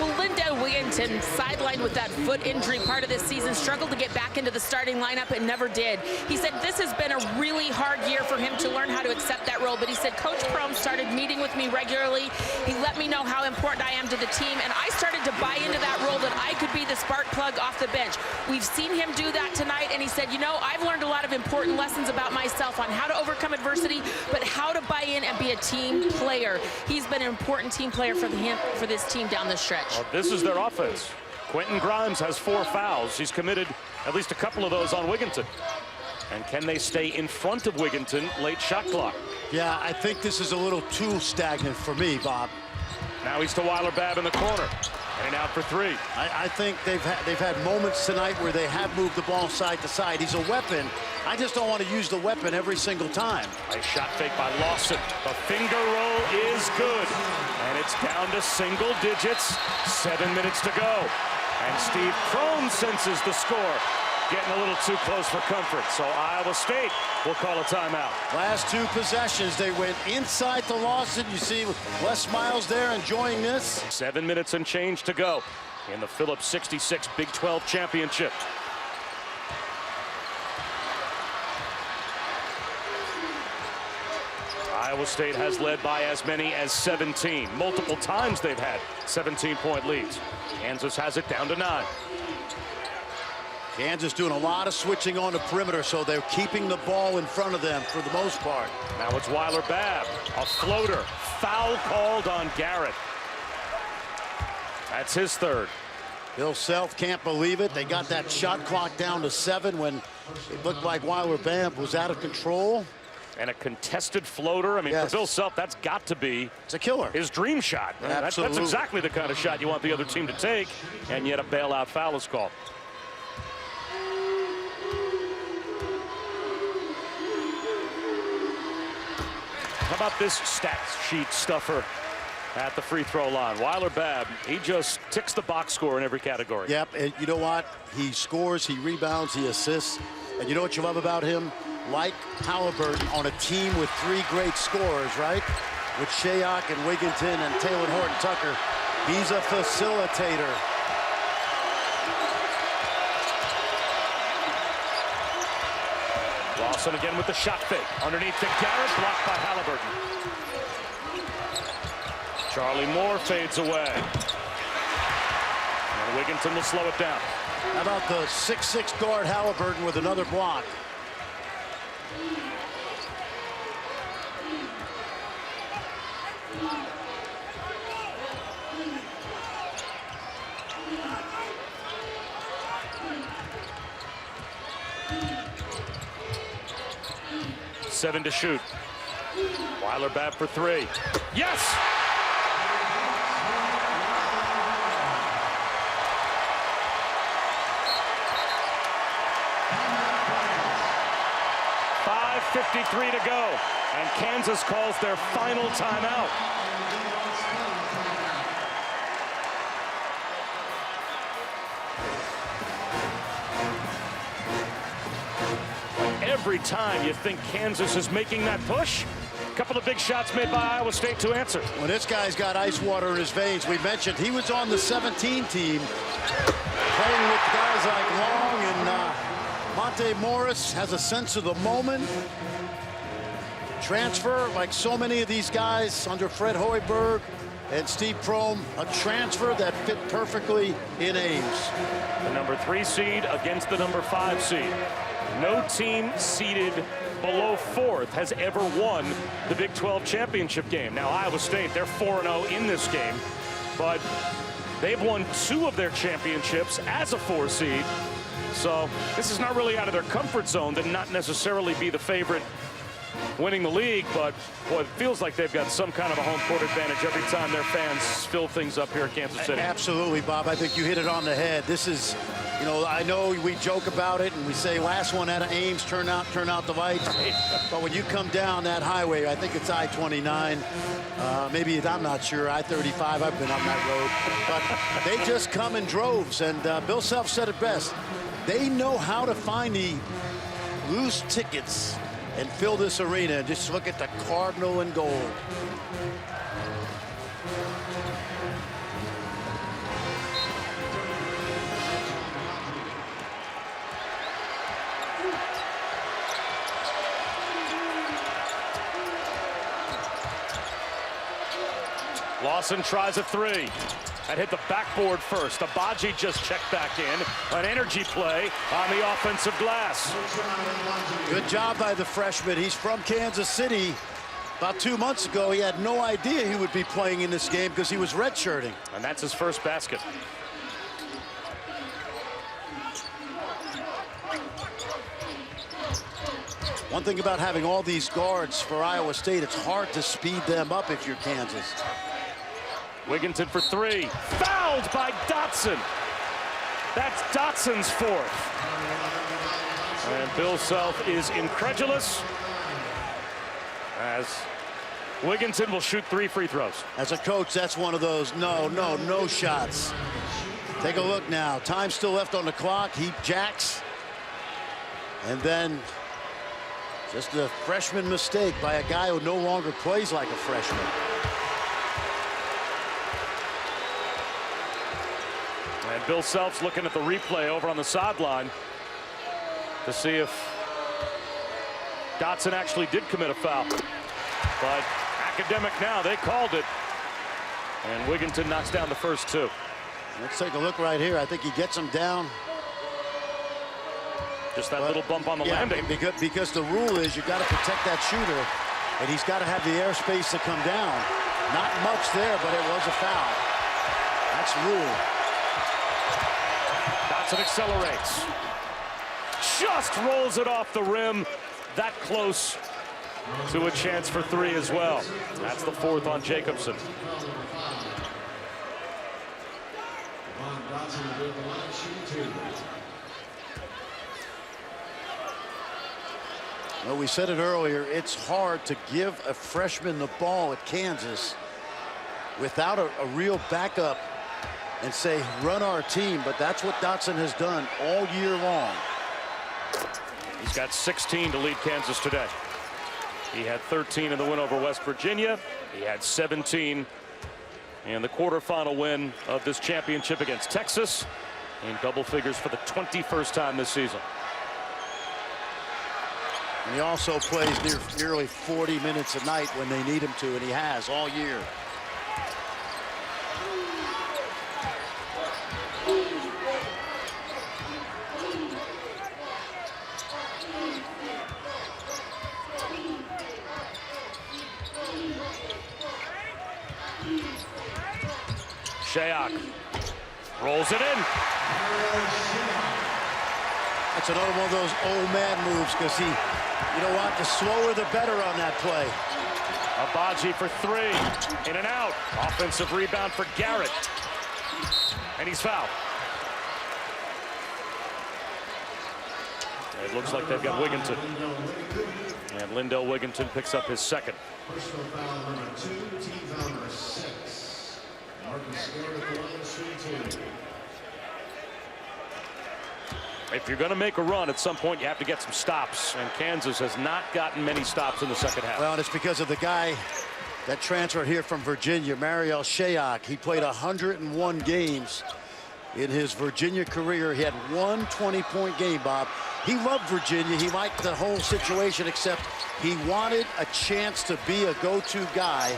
Well, Lindell Wigginton, sidelined with that foot injury part of this season, struggled to get back into the starting lineup and never did. He said this has been a really hard year for him to learn how to accept that role, but he said Coach Prohm started meeting with me regularly. He let me know how important I am to the team, and I started to buy into that role, that I could be the spark plug off the bench. We've seen him do that tonight, and he said, you know, I've learned a lot of important lessons about myself on how to overcome adversity, but how to buy in and be a team player. He's been an important team player for this team down the stretch. Well, this is their offense. Quentin Grimes has 4 fouls. He's committed at least a couple of those on Wigginton. And can they stay in front of Wigginton late shot clock? Yeah, I think this is a little too stagnant for me, Bob. Now he's to Weiler-Babb in the corner. And out for 3. I think they've had moments tonight where they have moved the ball side to side. He's a weapon. I just don't want to use the weapon every single time. Nice shot fake by Lawson. The finger roll is good. And it's down to single digits. 7 minutes to go. And Steve Prohm senses the score getting a little too close for comfort. So Iowa State will call a timeout. Last 2 possessions, they went inside to Lawson. You see Les Miles there enjoying this. 7 minutes and change to go in the Phillips 66 Big 12 championship. Iowa State has led by as many as 17. Multiple times they've had 17-point leads. Kansas has it down to 9. Kansas doing a lot of switching on the perimeter, so they're keeping the ball in front of them for the most part. Now it's Weiler-Babb, a floater. Foul called on Garrett. That's his 3rd. Bill Self can't believe it. They got that shot clock down to 7 when it looked like Weiler-Babb was out of control. And a contested floater. I mean, yes, for Bill Self, that's got to be it's a killer. His dream shot. Absolutely. That's exactly the kind of shot you want the other team to take, and yet a bailout foul is called. How about this stat sheet stuffer at the free throw line? Weiler-Babb, he just ticks the box score in every category. Yep, and you know what? He scores, he rebounds, he assists. And you know what you love about him? Like Halliburton on a team with 3 great scorers, right? With Shayok and Wigginton and Taylor Horton-Tucker. He's a facilitator. Lawson again with the shot fake. Underneath to Garrett, blocked by Halliburton. Charlie Moore fades away. And Wigginton will slow it down. How about the 6'6" guard Halliburton with another block? Seven to shoot. Weiler-Babb for 3. Yes! .53 to go, and Kansas calls their final timeout. Every time you think Kansas is making that push, a couple of big shots made by Iowa State to answer. Well, this guy's got ice water in his veins. We mentioned he was on the 17 team, playing with guys guys like Long and Monte Morris has a sense of the moment. Transfer, like so many of these guys under Fred Hoiberg and Steve Prohm, a transfer that fit perfectly in Ames. The number 3 seed against the number 5 seed. No team seeded below 4th has ever won the Big 12 championship game. Now, Iowa State, they're 4-0 in this game, but they've won 2 of their championships as a 4 seed. So this is not really out of their comfort zone to not necessarily be the favorite winning the league, but boy, it feels like they've got some kind of a home court advantage every time their fans fill things up here at Kansas City. Absolutely, Bob. I think you hit it on the head. This is, you know, I know we joke about it and we say last one out of Ames, turn out the lights. But when you come down that highway, I think it's I-29, maybe, I'm not sure, I-35, I've been on that road. But they just come in droves, and Bill Self said it best. They know how to find the loose tickets and fill this arena. Just look at the Cardinal and gold. Lawson tries a 3. That hit the backboard first. Abaji just checked back in. An energy play on the offensive glass. Good job by the freshman. He's from Kansas City. About 2 months ago, he had no idea he would be playing in this game because he was redshirting. And that's his first basket. One thing about having all these guards for Iowa State, it's hard to speed them up if you're Kansas. Wigginton for 3. Fouled by Dotson. That's Dotson's 4th. And Bill Self is incredulous as Wigginton will shoot 3 free throws. As a coach, that's one of those no shots. Take a look now. Time still left on the clock. He jacks. And then just a freshman mistake by a guy who no longer plays like a freshman. And Bill Self's looking at the replay over on the sideline to see if Dotson actually did commit a foul. But academic now, they called it. And Wigginton knocks down the first 2. Let's take a look right here. I think he gets him down. Just that little bump on the landing. Because the rule is you got to protect that shooter, and he's got to have the airspace to come down. Not much there, but it was a foul. That's the rule. Dotson accelerates. Just rolls it off the rim. That close to a chance for 3 as well. That's the 4th on Jacobson. Well, we said it earlier, it's hard to give a freshman the ball at Kansas without a real backup and say, run our team. But that's what Dotson has done all year long. He's got 16 to lead Kansas today. He had 13 in the win over West Virginia. He had 17 in the quarterfinal win of this championship against Texas, in double figures for the 21st time this season. And he also plays nearly 40 minutes a night when they need him to, and he has all year. Shayok rolls it in. That's another one of those old man moves because he, you know what, the slower the better on that play. Abaji for 3. In and out. Offensive rebound for Garrett. And he's fouled. It looks like they've got Wigginton. And Lindell Wigginton picks up his 2nd. Personal foul number 2, team foul number 6. Marcus Garrett at the line, shooting 2. If you're going to make a run at some point, you have to get some stops. And Kansas has not gotten many stops in the second half. Well, and it's because of the guy that transferred here from Virginia, Mariel Shayok. He played 101 games In his Virginia career, he had one 20-point game, Bob. He loved Virginia. He liked the whole situation, except he wanted a chance to be a go-to guy.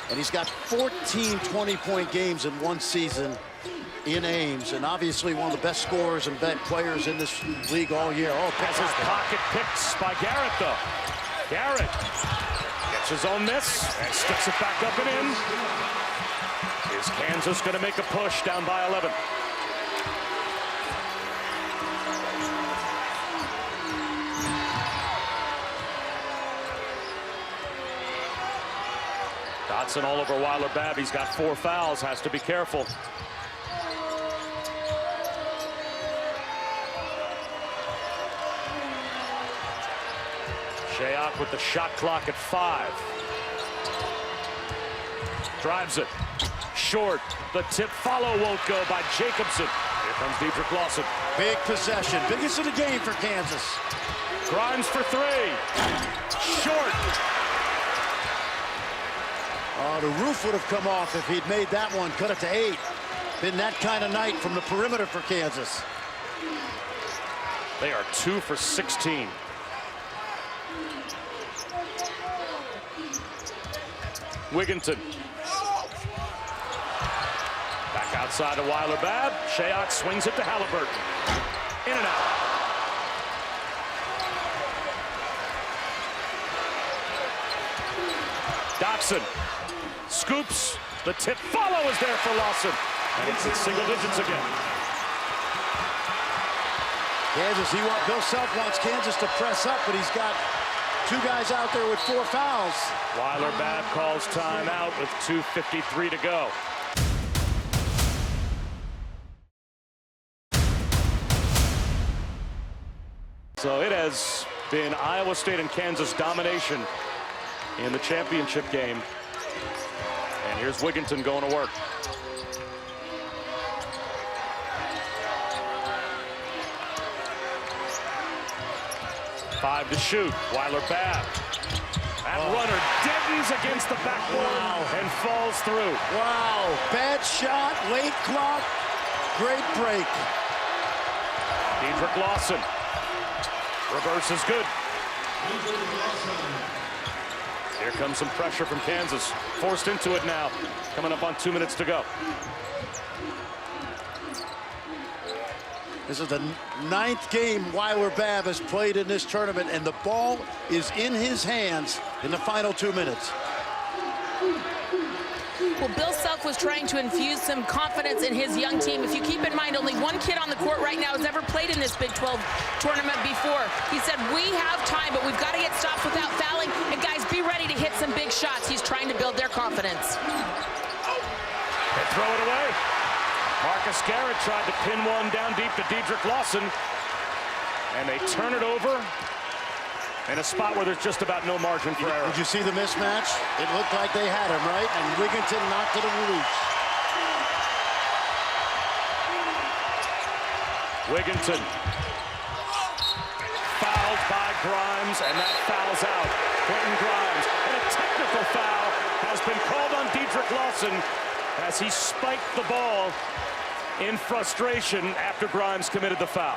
And he's got 14 20-point games in one season in Ames, and obviously one of the best scorers and best players in this league all year. Oh, has his pocket picked by Garrett, though. Garrett gets his own miss and sticks it back up and in. Is Kansas going to make a push down by 11? Dotson all over Weiler-Babb. He's got 4 fouls, has to be careful. Shayok with the shot clock at 5. Drives it. Short. The tip follow won't go by Jacobson. Here comes Dedrick Lawson. Big possession. Biggest of the game for Kansas. Grimes for 3. Short. Oh, the roof would have come off if he'd made that one. Cut it to 8. Been that kind of night from the perimeter for Kansas. They are 2 for 16. Wigginton. Back outside to Weiler-Babb. Shayok swings it to Halliburton. In and out. Dotson scoops. The tip follow is there for Lawson. And it's in single digits again. Kansas, Bill Self wants Kansas to press up, but he's got 2 guys out there with 4 fouls. Weiler-Babb calls timeout with 2:53 to go. So it has been Iowa State and Kansas domination in the championship game. And here's Wigginton going to work. Five to shoot. Weiler-Babb. That runner deadens against the backboard and falls through. Wow. Bad shot. Late clock. Great break. Dedrick Lawson. Reverse is good. Here comes some pressure from Kansas. Forced into it now. Coming up on 2 minutes to go. This is the 9th game Weiler-Babb has played in this tournament, and the ball is in his hands in the final 2 minutes. Well, Bill Self was trying to infuse some confidence in his young team. If you keep in mind, only 1 kid on the court right now has ever played in this Big 12 tournament before. He said, we have time, but we've got to get stops without fouling. And guys, be ready to hit some big shots. He's trying to build their confidence. They throw it away. Marcus Garrett tried to pin one down deep to Dedrick Lawson. And they turn it over in a spot where there's just about no margin for error. Did you see the mismatch? It looked like they had him, right? And Wigginton knocked it loose. Wigginton. Fouled by Grimes, and that fouls out Quentin Grimes. And a technical foul has been called on Dedrick Lawson as he spiked the ball in frustration after Grimes committed the foul.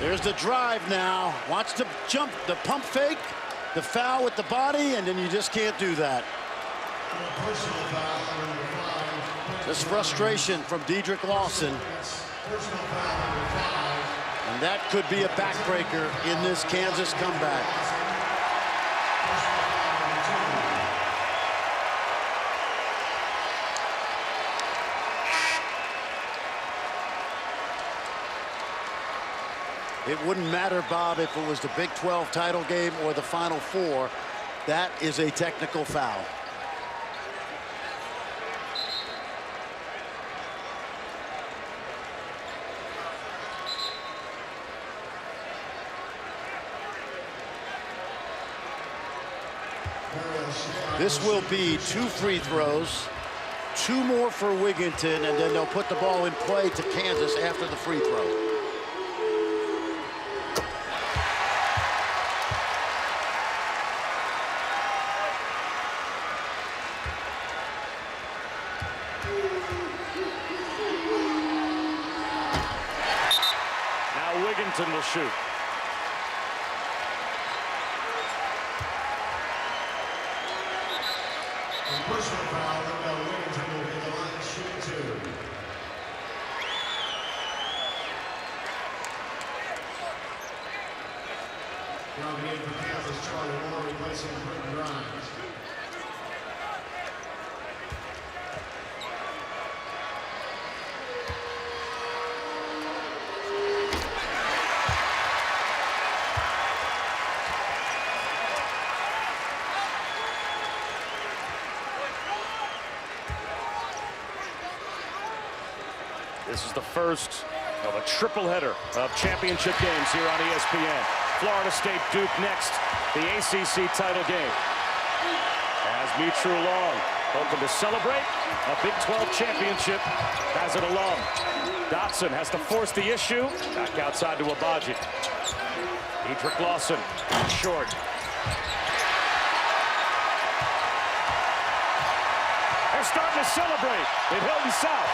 There's the drive now. Wants to jump, the pump fake, the foul with the body, and then you just can't do that. Just frustration from Dedrick Lawson. And that could be a backbreaker in this Kansas comeback. It wouldn't matter, Bob, if it was the Big 12 title game or the Final Four. That is a technical foul. This will be 2 free throws, 2 more for Wigginton, and then they'll put the ball in play to Kansas after the free throw. shoot. And personal foul, Wendell Wigginton will hit the line, shooting 2. Now the game for Kansas, Charlie Moore replacing Quentin Grimes. This is the first of a triple header of championship games here on ESPN. Florida State Duke next, the ACC title game. As Mitru Long hoping to celebrate a Big 12 championship as an alum. Dotson has to force the issue. Back outside to Abaji. Edric Lawson, short. They're starting to celebrate in Hilton South.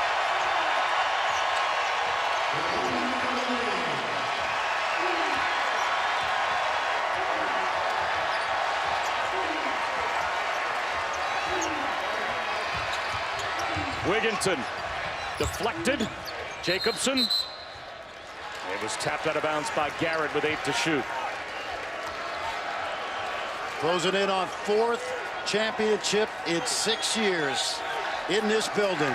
Wigginton deflected. Jacobson. It was tapped out of bounds by Garrett with 8 to shoot. Closing in on 4th championship in 6 years in this building.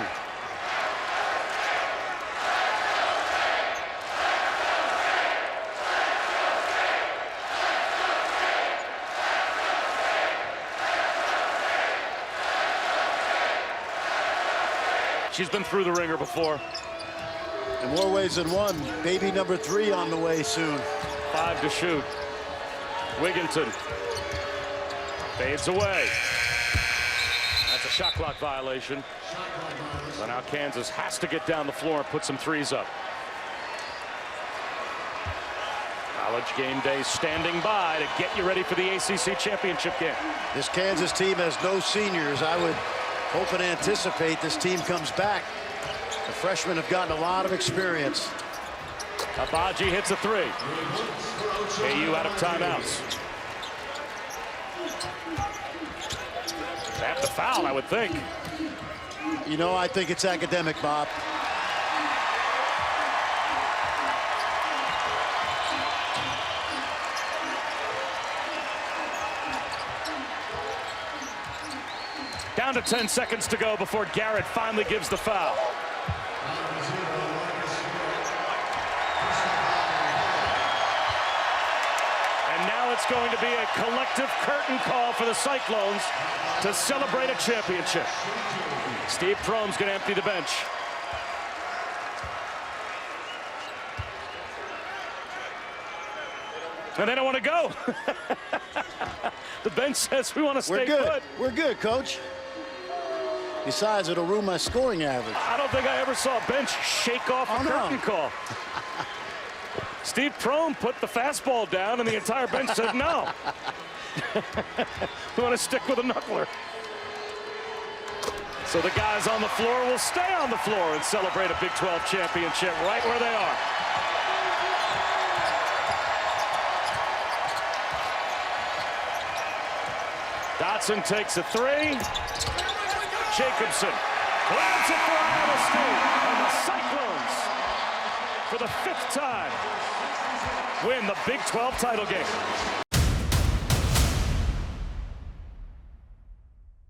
She's been through the ringer before. In more ways than one. Baby number 3 on the way soon. 5 to shoot. Wigginton fades away. That's a shot clock violation. So now Kansas has to get down the floor and put some threes up. College game day standing by to get you ready for the ACC championship game. This Kansas team has no seniors. I would hope and anticipate this team comes back. The freshmen have gotten a lot of experience. Abaji hits a 3. KU out of timeouts. They have to foul, I would think. You know, I think it's academic, Bob. Down to 10 seconds to go before Garrett finally gives the foul. And now it's going to be a collective curtain call for the Cyclones to celebrate a championship. Steve Prohm's going to empty the bench. And they don't want to go. The bench says we want to stay put. We're good, Coach. Besides, it'll ruin my scoring average. I don't think I ever saw a bench shake off a curtain call. Steve Prohm put the fastball down, and the entire bench said no. We want to stick with a knuckler. So the guys on the floor will stay on the floor and celebrate a Big 12 championship right where they are. Dotson takes a 3. Jacobson grabs it for Iowa State. And the Cyclones, for the 5th time, win the Big 12 title game.